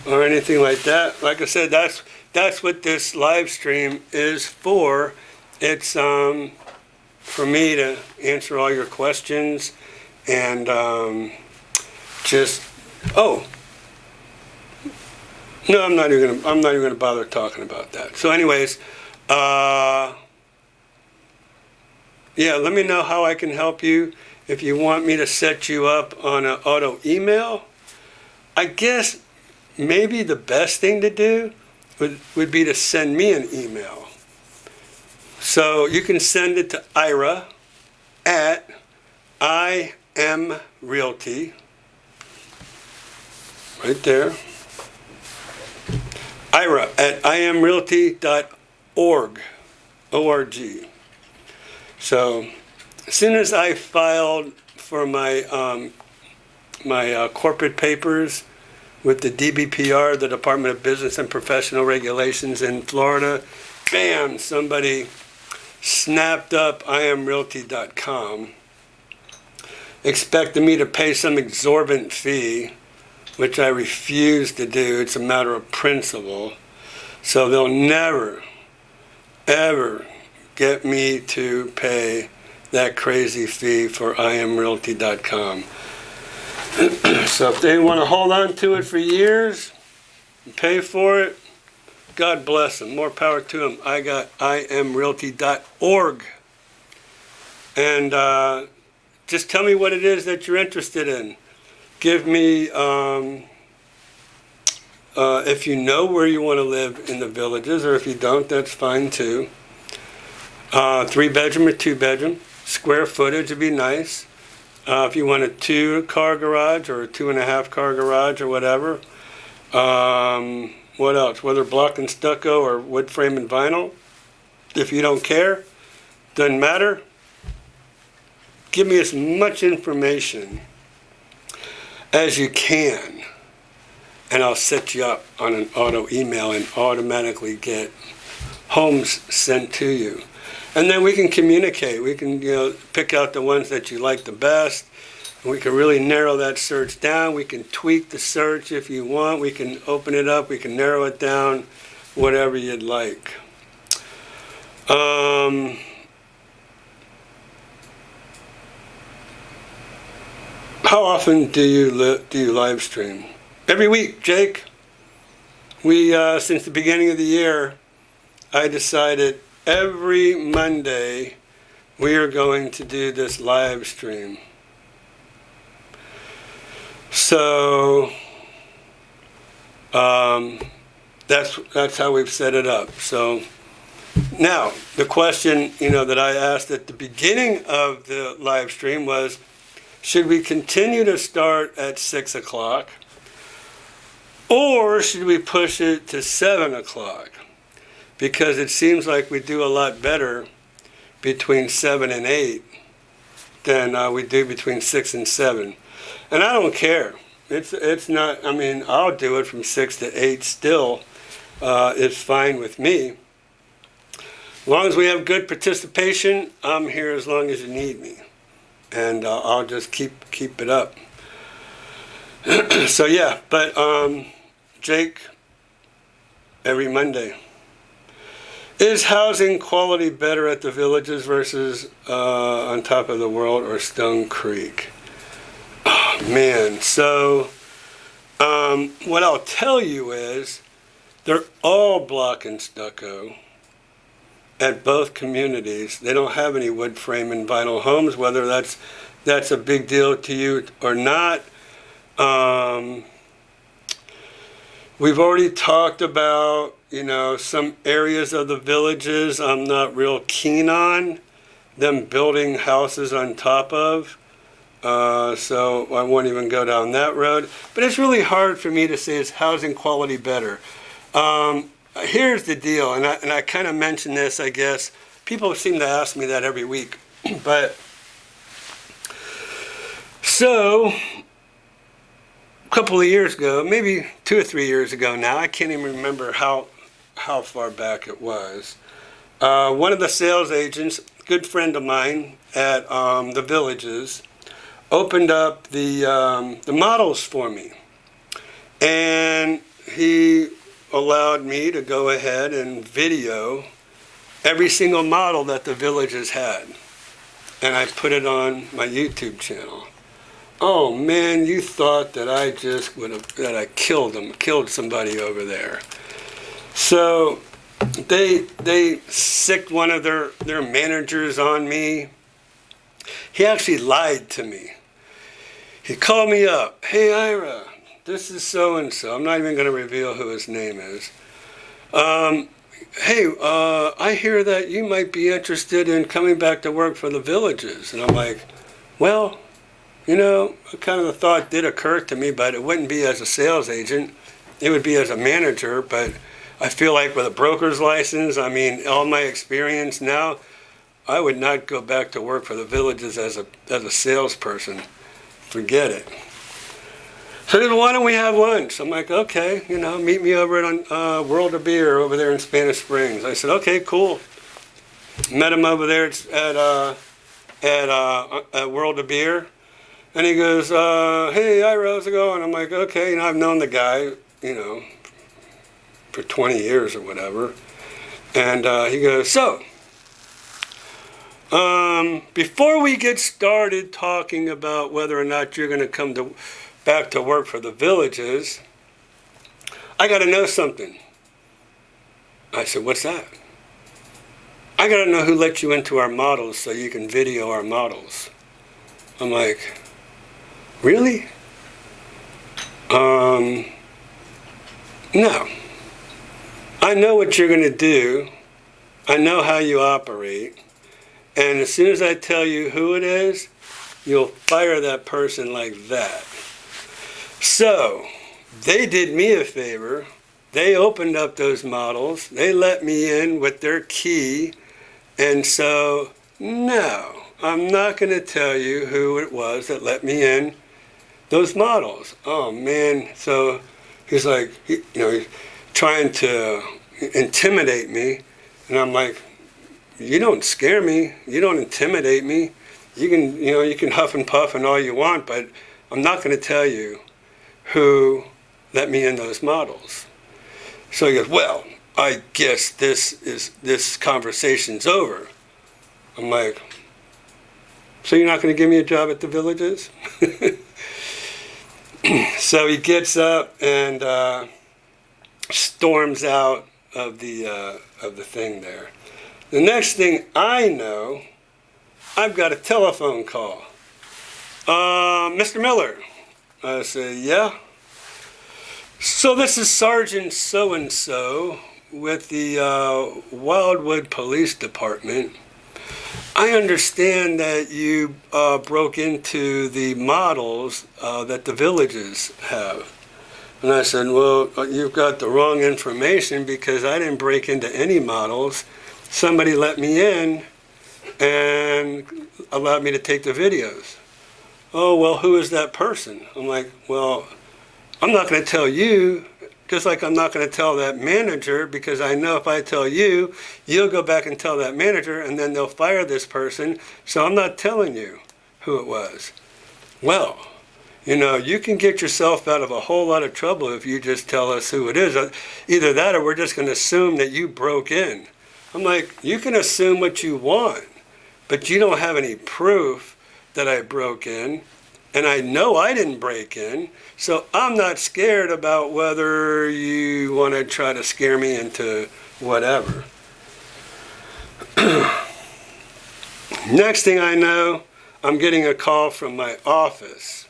anything like that? Like I said, that's what this live stream is for. It's for me to answer all your questions and no, I'm not even gonna bother talking about that. So anyways, yeah, let me know how I can help you. If you want me to set you up on an auto email, I guess maybe the best thing to do would be to send me an email. So you can send it to Ira at I Am Realty. Right there. Ira at IamRealty.org. O-R-G. So as soon as I filed for my my corporate papers with the DBPR, the Department of Business and Professional Regulations in Florida, bam, somebody snapped up IamRealty.com, expecting me to pay some exorbitant fee, which I refuse to do. It's a matter of principle. So they'll never, ever get me to pay that crazy fee for IamRealty.com. So if they want to hold on to it for years and pay for it, God bless them. More power to them. I got imrealty.org. And just tell me what it is that you're interested in. Give me, if you know where you want to live in the villages, or if you don't, that's fine too. 3-bedroom or 2-bedroom. Square footage would be nice. If you want a 2-car garage or a 2.5-car garage or whatever. What else? Whether block and stucco or wood frame and vinyl. If you don't care, doesn't matter. Give me as much information as you can, and I'll set you up on an auto email and automatically get homes sent to you. And then we can communicate. We can, pick out the ones that you like the best. We can really narrow that search down. We can tweak the search if you want. We can open it up. We can narrow it down, whatever you'd like. How often do you live stream? Every week, Jake. We since the beginning of the year, I decided every Monday we are going to do this live stream. So that's how we've set it up. So now the question that I asked at the beginning of the live stream was, should we continue to start at 6 o'clock, or should we push it to 7 o'clock? Because it seems like we do a lot better between 7 and 8 than we do between 6 and 7. And I don't care. It's not, I'll do it from 6 to 8 still. It's fine with me. As long as we have good participation, I'm here as long as you need me. And I'll just keep it up. So yeah, but Jake, every Monday. Is housing quality better at the villages versus on top of the world or Stone Creek? Oh, man, so what I'll tell you is they're all block and stucco at both communities. They don't have any wood frame and vinyl homes, whether that's a big deal to you or not. We've already talked about, some areas of the villages I'm not real keen on them building houses on top of. So I won't even go down that road. But it's really hard for me to say is housing quality better. Here's the deal, and I kind of mentioned this, I guess. People seem to ask me that every week. But so a couple of years ago, maybe 2 or 3 years ago now, I can't even remember how far back it was. One of the sales agents, good friend of mine at the Villages, opened up the models for me, and he allowed me to go ahead and video every single model that the Villages had, and I put it on my YouTube channel. Oh man, you thought that I just that I killed somebody over there. So they sicked one of their managers on me. He actually lied to me. He called me up. Hey Ira, this is so-and-so. I'm not even going to reveal who his name is. Hey, I hear that you might be interested in coming back to work for the Villages. And I'm like, well, kind of the thought did occur to me, but it wouldn't be as a sales agent. It would be as a manager. But I feel like with a broker's license, all my experience now, I would not go back to work for the Villages as a salesperson. Forget it. So he said, why don't we have lunch? I'm like, okay, meet me over at World of Beer over there in Spanish Springs. I said, okay, cool. Met him over there at World of Beer. And he goes, hey, Ira, how's it going? I'm like, okay, I've known the guy, for 20 years or whatever. And he goes, so, Before we get started talking about whether or not you're going to come back to work for the Villages, I got to know something. I said, what's that? I got to know who let you into our models so you can video our models. I'm like, really? No. I know what you're going to do. I know how you operate. And as soon as I tell you who it is, you'll fire that person like that. So, they did me a favor. They opened up those models. They let me in with their key. And so, no, I'm not going to tell you who it was that let me in those models. Oh, man. So, he's like, he's trying to intimidate me. And I'm like, you don't scare me. You don't intimidate me. You can huff and puff and all you want, but I'm not going to tell you who let me in those models. So he goes, well, I guess this conversation's over. I'm like, so you're not going to give me a job at the Villages? So he gets up and storms out of the thing there. The next thing I know, I've got a telephone call. Mr. Miller. I say, yeah. So this is Sergeant so-and-so with the Wildwood Police Department. I understand that you broke into the models that the Villages have. And I said, well, you've got the wrong information because I didn't break into any models. Somebody let me in and allowed me to take the videos. Oh, well, who is that person? I'm like, well, I'm not going to tell you, just like I'm not going to tell that manager, because I know if I tell you, you'll go back and tell that manager, and then they'll fire this person, so I'm not telling you who it was. Well, you can get yourself out of a whole lot of trouble if you just tell us who it is. Either that or we're just going to assume that you broke in. I'm like, you can assume what you want, but you don't have any proof that I broke in, and I know I didn't break in, so I'm not scared about whether you want to try to scare me into whatever. Next thing I know, I'm getting a call from my office.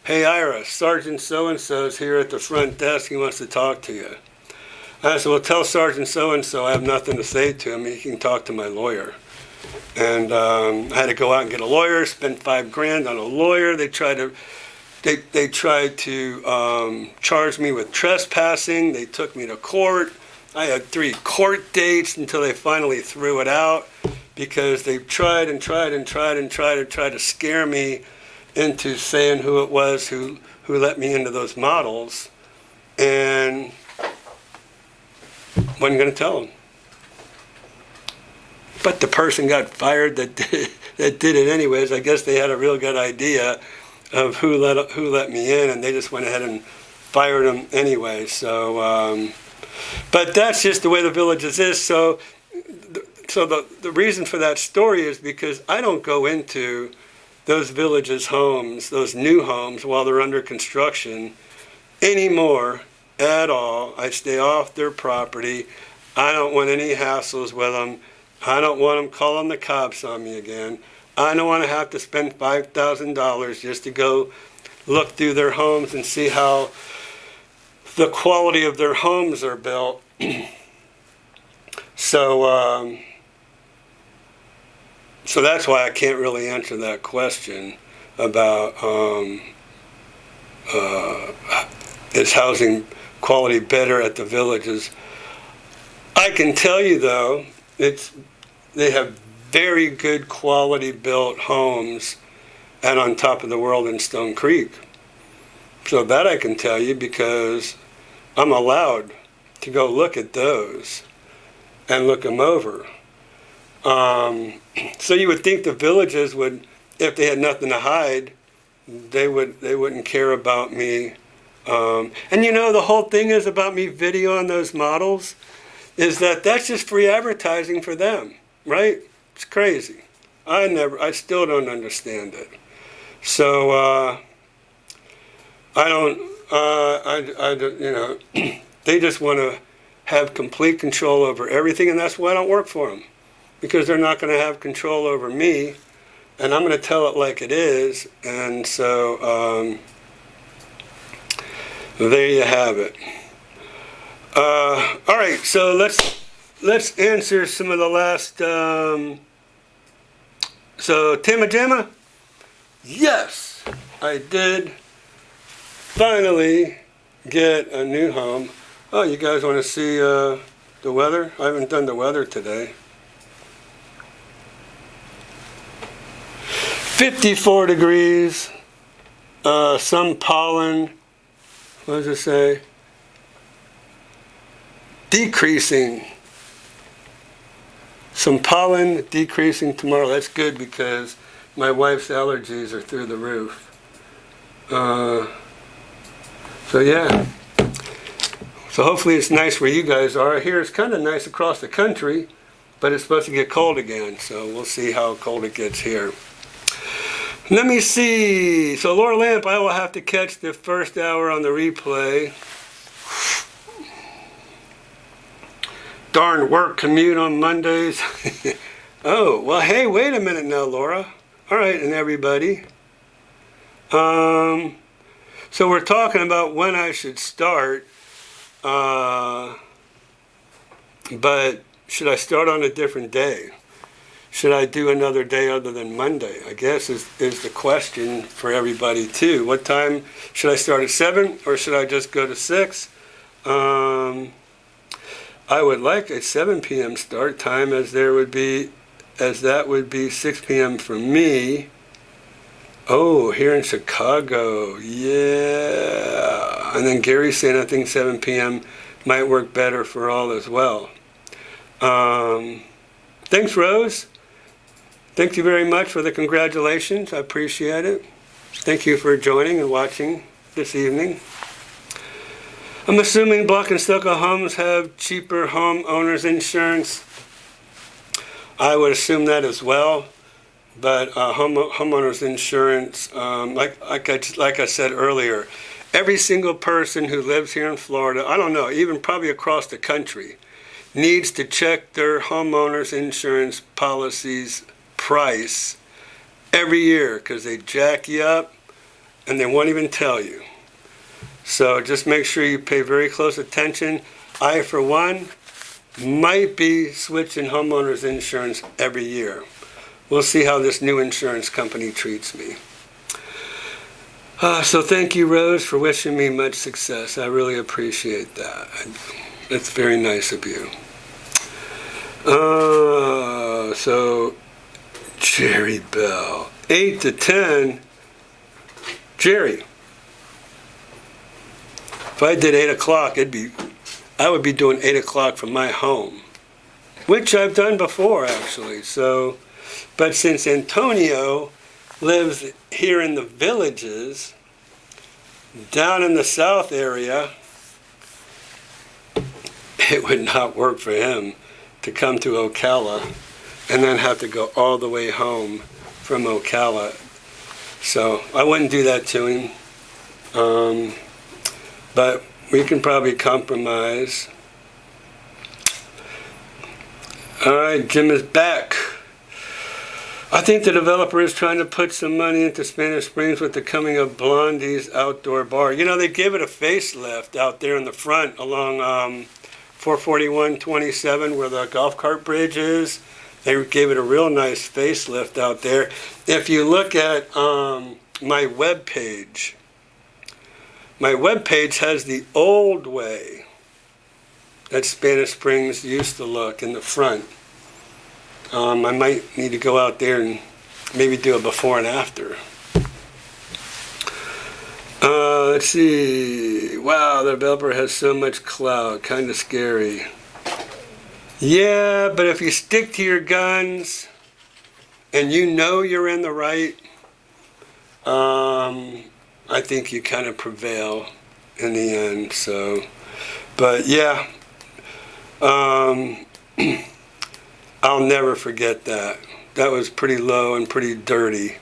Hey, Ira, Sergeant so-and-so's here at the front desk. He wants to talk to you. I said, well, tell Sergeant so-and-so I have nothing to say to him. He can talk to my lawyer. And I had to go out and get a lawyer, spend $5,000 on a lawyer. They tried to charge me with trespassing. They took me to court. I had 3 court dates until they finally threw it out because they tried to scare me into saying who it was who let me into those models, and wasn't going to tell them. But the person got fired that did it anyways. I guess they had a real good idea of who let me in, and they just went ahead and fired him anyway. So, but that's just the way the Villages is. So the reason for that story is because I don't go into those Villages homes, those new homes, while they're under construction anymore at all. I stay off their property. I don't want any hassles with them. I don't want them calling the cops on me again. I don't want to have to spend $5,000 just to go look through their homes and see how the quality of their homes are built. So that's why I can't really answer that question about is housing quality better at the Villages. I can tell you though, they have very good quality built homes out on top of the world in Stone Creek. So that I can tell you because I'm allowed to go look at those and look them over. So you would think the Villages would, if they had nothing to hide, they wouldn't care about me. And the whole thing is about me videoing those models is that that's just free advertising for them, right? It's crazy. I still don't understand it. So, I don't, they just want to have complete control over everything, and that's why I don't work for them. Because they're not going to have control over me, and I'm going to tell it like it is, and so, there you have it. All right, so let's answer some of the last. So Timajama, yes, I did finally get a new home. Oh, you guys want to see the weather? I haven't done the weather today. 54 degrees. Some pollen. What does it say? Decreasing. Some pollen decreasing tomorrow. That's good because my wife's allergies are through the roof. So yeah. So hopefully it's nice where you guys are. Here it's kind of nice across the country, but it's supposed to get cold again. So we'll see how cold it gets here. Let me see. So Laura Lamp, I will have to catch the first hour on the replay. Darn work commute on Mondays. Oh, well, hey, wait a minute now, Laura. All right, and everybody. So we're talking about when I should start. But should I start on a different day? Should I do another day other than Monday? I guess is the question for everybody too. What time should I start at 7 or should I just go to 6? I would like a 7 p.m. start time as that would be 6 p.m. for me. Oh, here in Chicago, yeah. And then Gary's saying I think 7 p.m. might work better for all as well. Thanks, Rose. Thank you very much for the congratulations. I appreciate it. Thank you for joining and watching this evening. I'm assuming Block and Stucco homes have cheaper homeowners insurance. I would assume that as well. But homeowners insurance, like I said earlier, every single person who lives here in Florida, I don't know, even probably across the country, needs to check their homeowners insurance policies price every year because they jack you up and they won't even tell you. So just make sure you pay very close attention. I, for one, might be switching homeowners insurance every year. We'll see how this new insurance company treats me. So thank you, Rose, for wishing me much success. I really appreciate that. It's very nice of you. So Jerry Bell, 8 to 10. Jerry, if I did 8 o'clock, I would be doing 8 o'clock from my home, which I've done before actually. So, but since Antonio lives here in the villages, down in the south area, it would not work for him to come to Ocala and then have to go all the way home from Ocala. So I wouldn't do that to him. But we can probably compromise. All right, Jim is back. I think the developer is trying to put some money into Spanish Springs with the coming of Blondie's outdoor bar. You know, they gave it a facelift out there in the front along 441-27 where the golf cart bridge is. They gave it a real nice facelift out there. If you look at my webpage has the old way that Spanish Springs used to look in the front. I might need to go out there and maybe do a before and after. Let's see. Wow, the developer has so much clout. Kind of scary. Yeah, but if you stick to your guns and you know you're in the right, I think you kind of prevail in the end. So, but yeah, I'll never forget that was pretty low and pretty dirty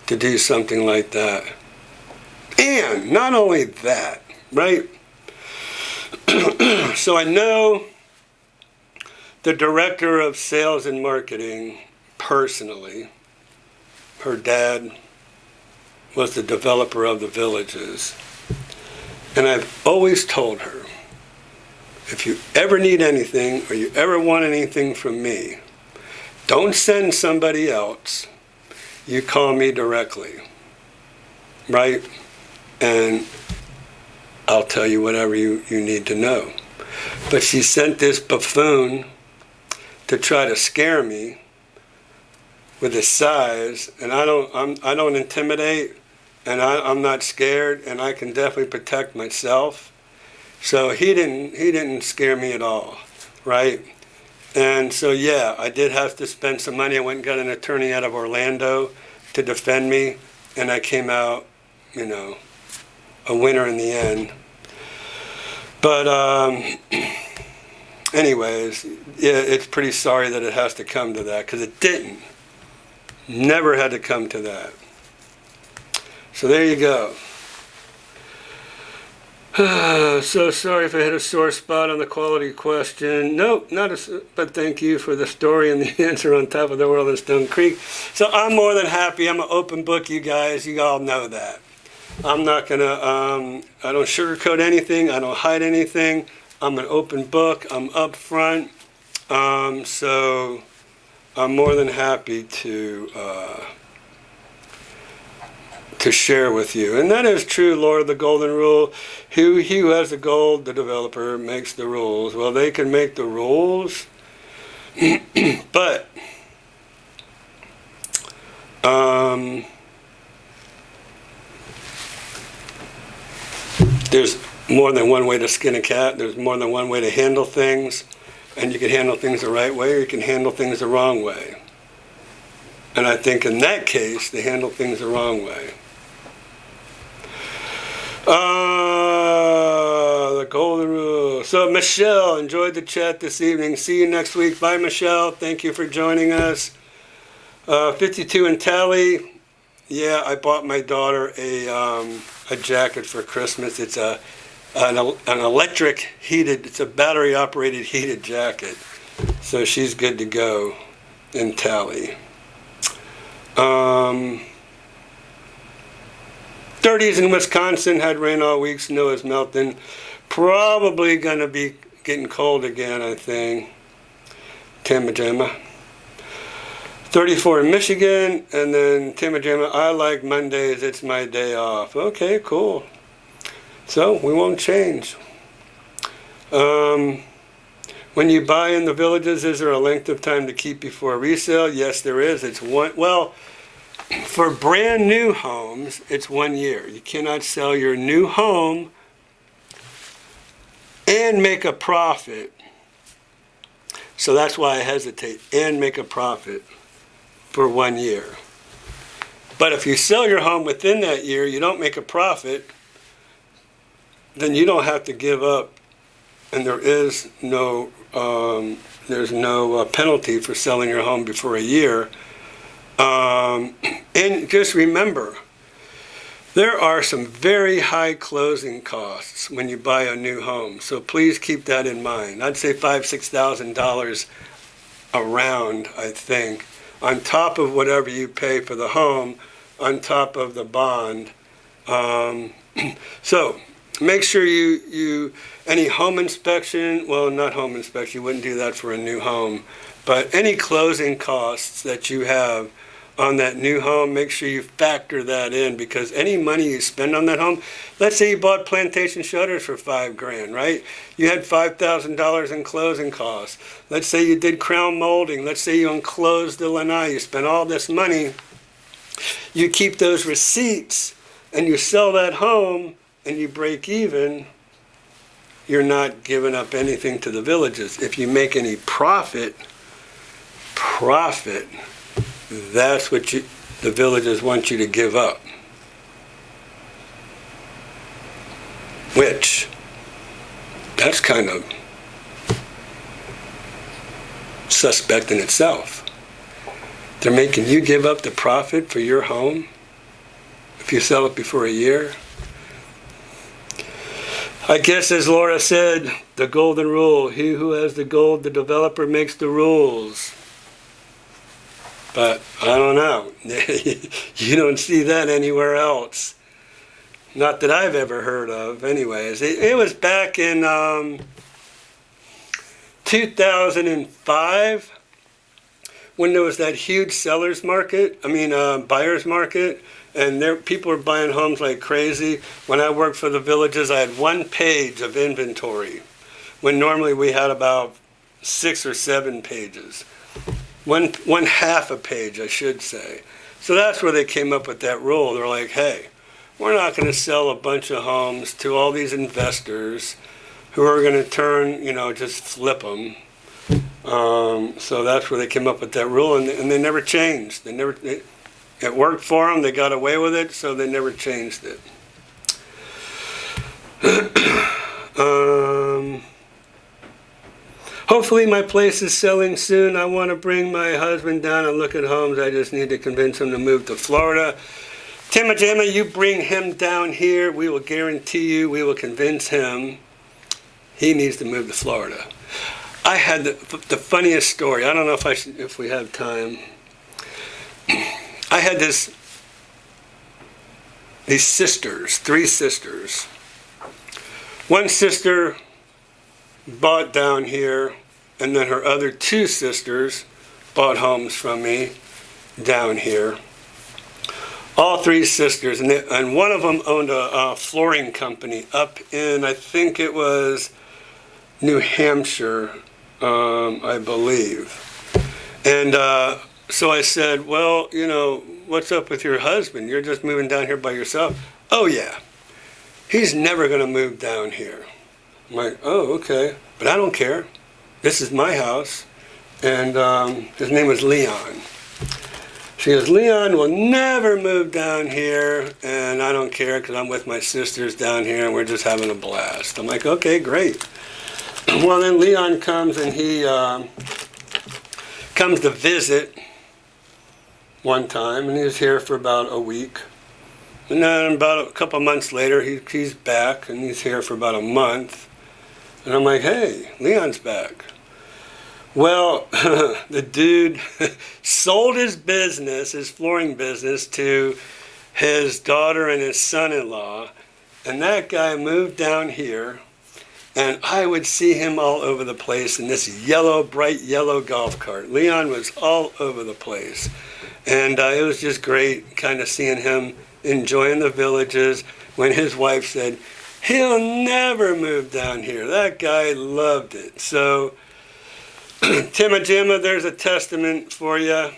to do something like that. And not only that, right? So I know the director of sales and marketing personally. Her dad was the developer of the Villages. And I've always told her, if you ever need anything or you ever want anything from me, don't send somebody else. You call me directly, right? And I'll tell you whatever you need to know. But she sent this buffoon to try to scare me with his size, and I don't intimidate, and I'm not scared, and I can definitely protect myself. So he didn't scare me at all, right? And so yeah, I did have to spend some money. I went and got an attorney out of Orlando to defend me, and I came out, a winner in the end. But anyways, yeah, it's pretty sorry that it has to come to that, because it didn't. Never had to come to that. So there you go. So sorry if I hit a sore spot on the quality question. Nope, but thank you for the story and the answer on top of the world in Stone Creek. So I'm more than happy. I'm an open book, you guys. You all know that. I'm not gonna, I don't sugarcoat anything. I don't hide anything. I'm an open book. I'm upfront. So I'm more than happy to share with you. And that is true, Lord, the golden rule. He who has the gold, the developer, makes the rules. Well, they can make the rules, but there's more than one way to skin a cat. There's more than one way to handle things. And you can handle things the right way, or you can handle things the wrong way. And I think in that case, they handle things the wrong way. The golden rule. So Michelle, enjoyed the chat this evening. See you next week. Bye, Michelle. Thank you for joining us. 52 in Tally. Yeah, I bought my daughter a jacket for Christmas. It's an electric heated, it's a battery operated heated jacket. So she's good to go in Tally. 30s in Wisconsin, had rain all week, snow is melting. Probably gonna be getting cold again, I think. Tamajama. 34 in Michigan, and then Tamajama, I like Mondays, it's my day off. Okay, cool. So we won't change. When you buy in the Villages, is there a length of time to keep before resale? Yes, there is. It's one. Well, for brand new homes, it's 1 year. You cannot sell your new home and make a profit. So that's why I hesitate. And make a profit for 1 year. But if you sell your home within that year, you don't make a profit, then you don't have to give up, and there is no penalty for selling your home before a year. And just remember, there are some very high closing costs when you buy a new home. So please keep that in mind. I'd say $5,000-$6,000 around, I think, on top of whatever you pay for the home, on top of the bond. So make sure you any home inspection, well, not home inspection, you wouldn't do that for a new home, but any closing costs that you have on that new home, make sure you factor that in, because any money you spend on that home, let's say you bought plantation shutters for $5,000, right? You had $5,000 in closing costs. Let's say you did crown molding. Let's say you enclosed the lanai. You spent all this money. You keep those receipts and you sell that home and you break even. You're not giving up anything to the Villages. If you make any profit, that's what the Villages want you to give up. Which, that's kind of suspect in itself. They're making you give up the profit for your home if you sell it before a year. I guess, as Laura said, the golden rule, he who has the gold, the developer makes the rules. But I don't know. You don't see that anywhere else. Not that I've ever heard of, anyways. It was back in 2005 when there was that huge buyer's market. And people were buying homes like crazy. When I worked for the Villages, I had 1 page of inventory, when normally we had about 6 or 7 pages. One half a page, I should say. So that's where they came up with that rule. They're like, hey, we're not going to sell a bunch of homes to all these investors who are going to turn, just flip them. So that's where they came up with that rule, and they never changed. It worked for them. They got away with it, so they never changed it. Hopefully my place is selling soon. I want to bring my husband down and look at homes. I just need to convince him to move to Florida. Timajama, you bring him down here. We will guarantee you, we will convince him he needs to move to Florida. I had the funniest story. I don't know if we have time. I had these sisters, 3 sisters. One sister bought down here, and then her other 2 sisters bought homes from me down here. All 3 sisters, and one of them owned a flooring company up in, I think it was New Hampshire, I believe. And so I said, well, what's up with your husband? You're just moving down here by yourself. Oh, yeah. He's never going to move down here. I'm like, oh, okay. But I don't care. This is my house. And his name was Leon. She goes, Leon will never move down here, and I don't care because I'm with my sisters down here, and we're just having a blast. I'm like, okay, great. Well, then Leon comes, and he comes to visit one time, and he was here for about a week. And then about a couple months later, he's back, and he's here for about a month. And I'm like, hey, Leon's back. Well, the dude sold his business, his flooring business, to his daughter and his son-in-law, and that guy moved down here, and I would see him all over the place in this bright yellow golf cart. Leon was all over the place. And it was just great kind of seeing him enjoying the Villages when his wife said, he'll never move down here. That guy loved it. So, Timajima, there's a testament for you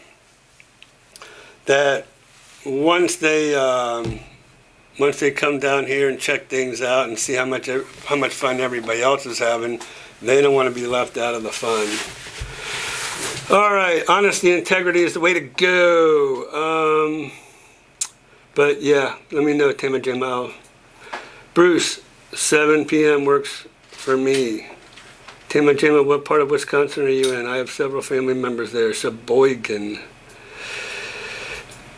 that once they come down here and check things out and see how much fun everybody else is having, they don't want to be left out of the fun. All right, honesty and integrity is the way to go. But yeah, let me know, Timajima. Bruce, 7 p.m. works for me. Timajima, what part of Wisconsin are you in? I have several family members there. Sheboygan.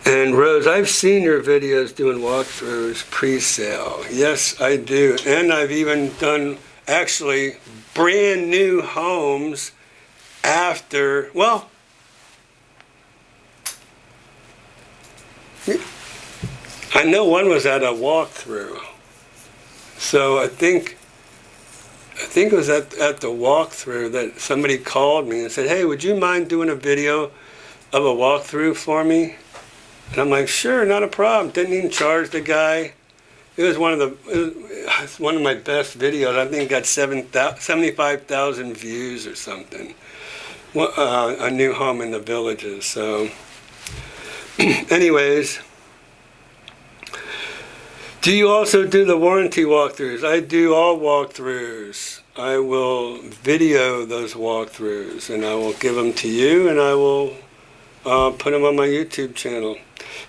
And Rose, I've seen your videos doing walkthroughs pre-sale. Yes, I do. And I've even done actually brand new homes after, well, I know one was at a walkthrough. So I think it was at the walkthrough that somebody called me and said, hey, would you mind doing a video of a walkthrough for me? And I'm like, sure, not a problem. Didn't even charge the guy. It was one of my best videos. I think it got 75,000 views or something. A new home in the Villages. So, anyways, do you also do the warranty walkthroughs? I do all walkthroughs. I will video those walkthroughs, and I will give them to you, and I will put them on my YouTube channel.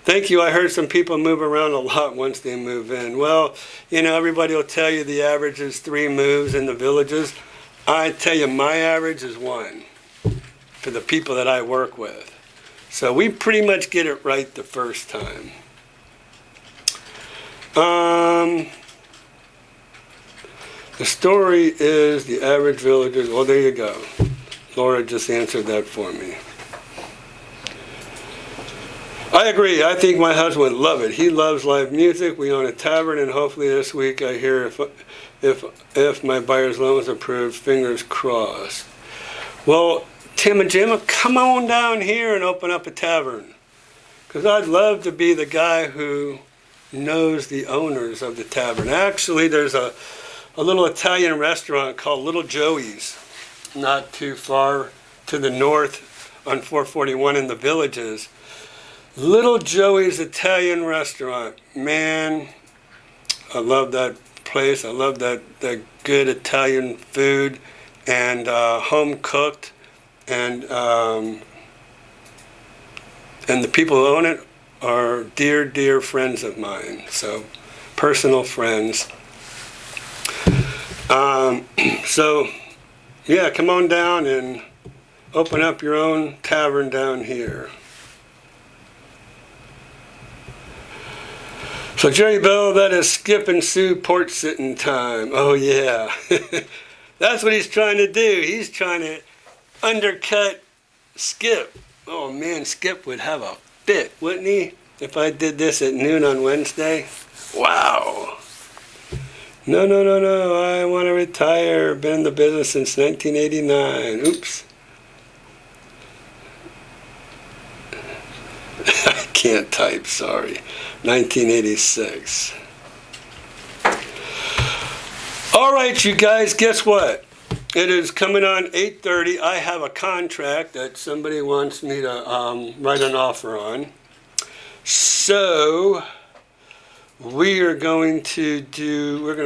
Thank you. I heard some people move around a lot once they move in. Well, everybody will tell you the average is 3 moves in the Villages. I tell you, my average is 1 for the people that I work with. So we pretty much get it right the first time. The story is the average villager. Well, there you go. Laura just answered that for me. I agree. I think my husband would love it. He loves live music. We own a tavern, and hopefully this week I hear if my buyer's loan is approved. Fingers crossed. Well, Tim and Jim, come on down here and open up a tavern. Because I'd love to be the guy who knows the owners of the tavern. Actually, there's a little Italian restaurant called Little Joey's, not too far to the north on 441 in the Villages. Little Joey's Italian restaurant. Man, I love that place. I love that good Italian food and home cooked. And the people who own it are dear, dear friends of mine. So, personal friends. So, yeah, come on down and open up your own tavern down here. So, Jerry Bell, that is Skip and Sue porch sitting time. Oh, yeah. That's what he's trying to do. He's trying to undercut Skip. Oh, man, Skip would have a fit, wouldn't he? If I did this at noon on Wednesday. Wow. No, I want to retire. Been in the business since 1989. Oops. I can't type, sorry. 1986. All right, you guys, guess what? It is coming on 8:30. I have a contract that somebody wants me to write an offer on. So we're going to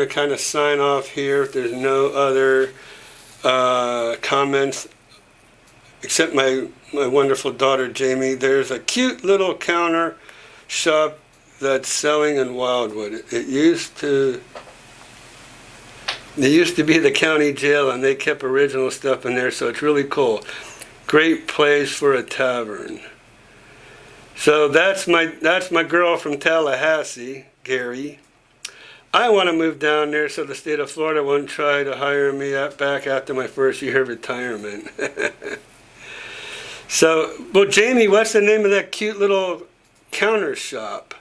kind of sign off here if there's no other comments, except my wonderful daughter Jamie. There's a cute little counter shop that's selling in Wildwood. It used to be the county jail, and they kept original stuff in there, so it's really cool. Great place for a tavern. So that's my girl from Tallahassee, Gary. I want to move down there so the state of Florida won't try to hire me back after my first year of retirement. So, well, Jamie, what's the name of that cute little counter shop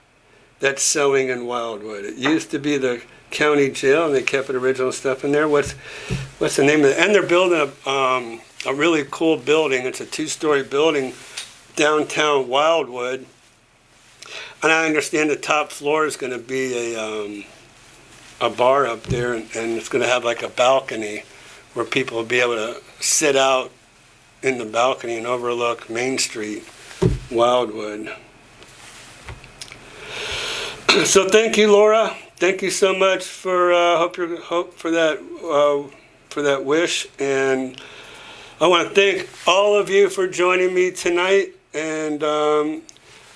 that's selling in Wildwood? It used to be the county jail, and they kept the original stuff in there. What's the name of it? And they're building a really cool building. It's a 2-story building downtown Wildwood, and I understand the top floor is going to be a bar up there, and it's going to have like a balcony where people will be able to sit out in the balcony and overlook Main Street, Wildwood. So thank you, Laura. Thank you so much for hope for that wish, and I want to thank all of you for joining me tonight, and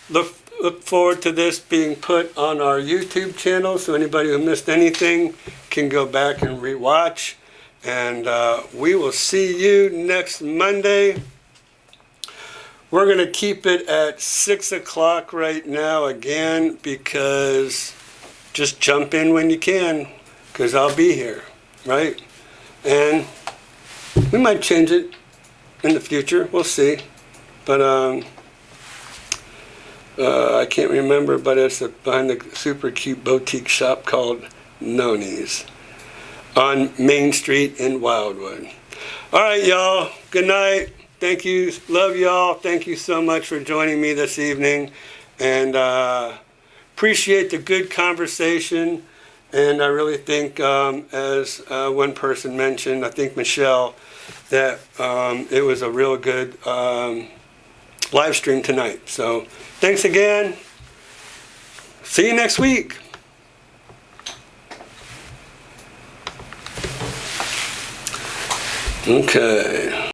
look forward to this being put on our YouTube channel, so anybody who missed anything can go back and rewatch, and we will see you next Monday. We're going to keep it at 6 o'clock right now again, because just jump in when you can, because I'll be here, right? And we might change it in the future. We'll see. But I can't remember, but it's behind the super cute boutique shop called Noni's on Main Street in Wildwood. All right, y'all. Good night. Thank you. Love y'all. Thank you so much for joining me this evening. And appreciate the good conversation, and I really think, as one person mentioned, I think Michelle, that it was a real good live stream tonight. So thanks again. See you next week. Okay.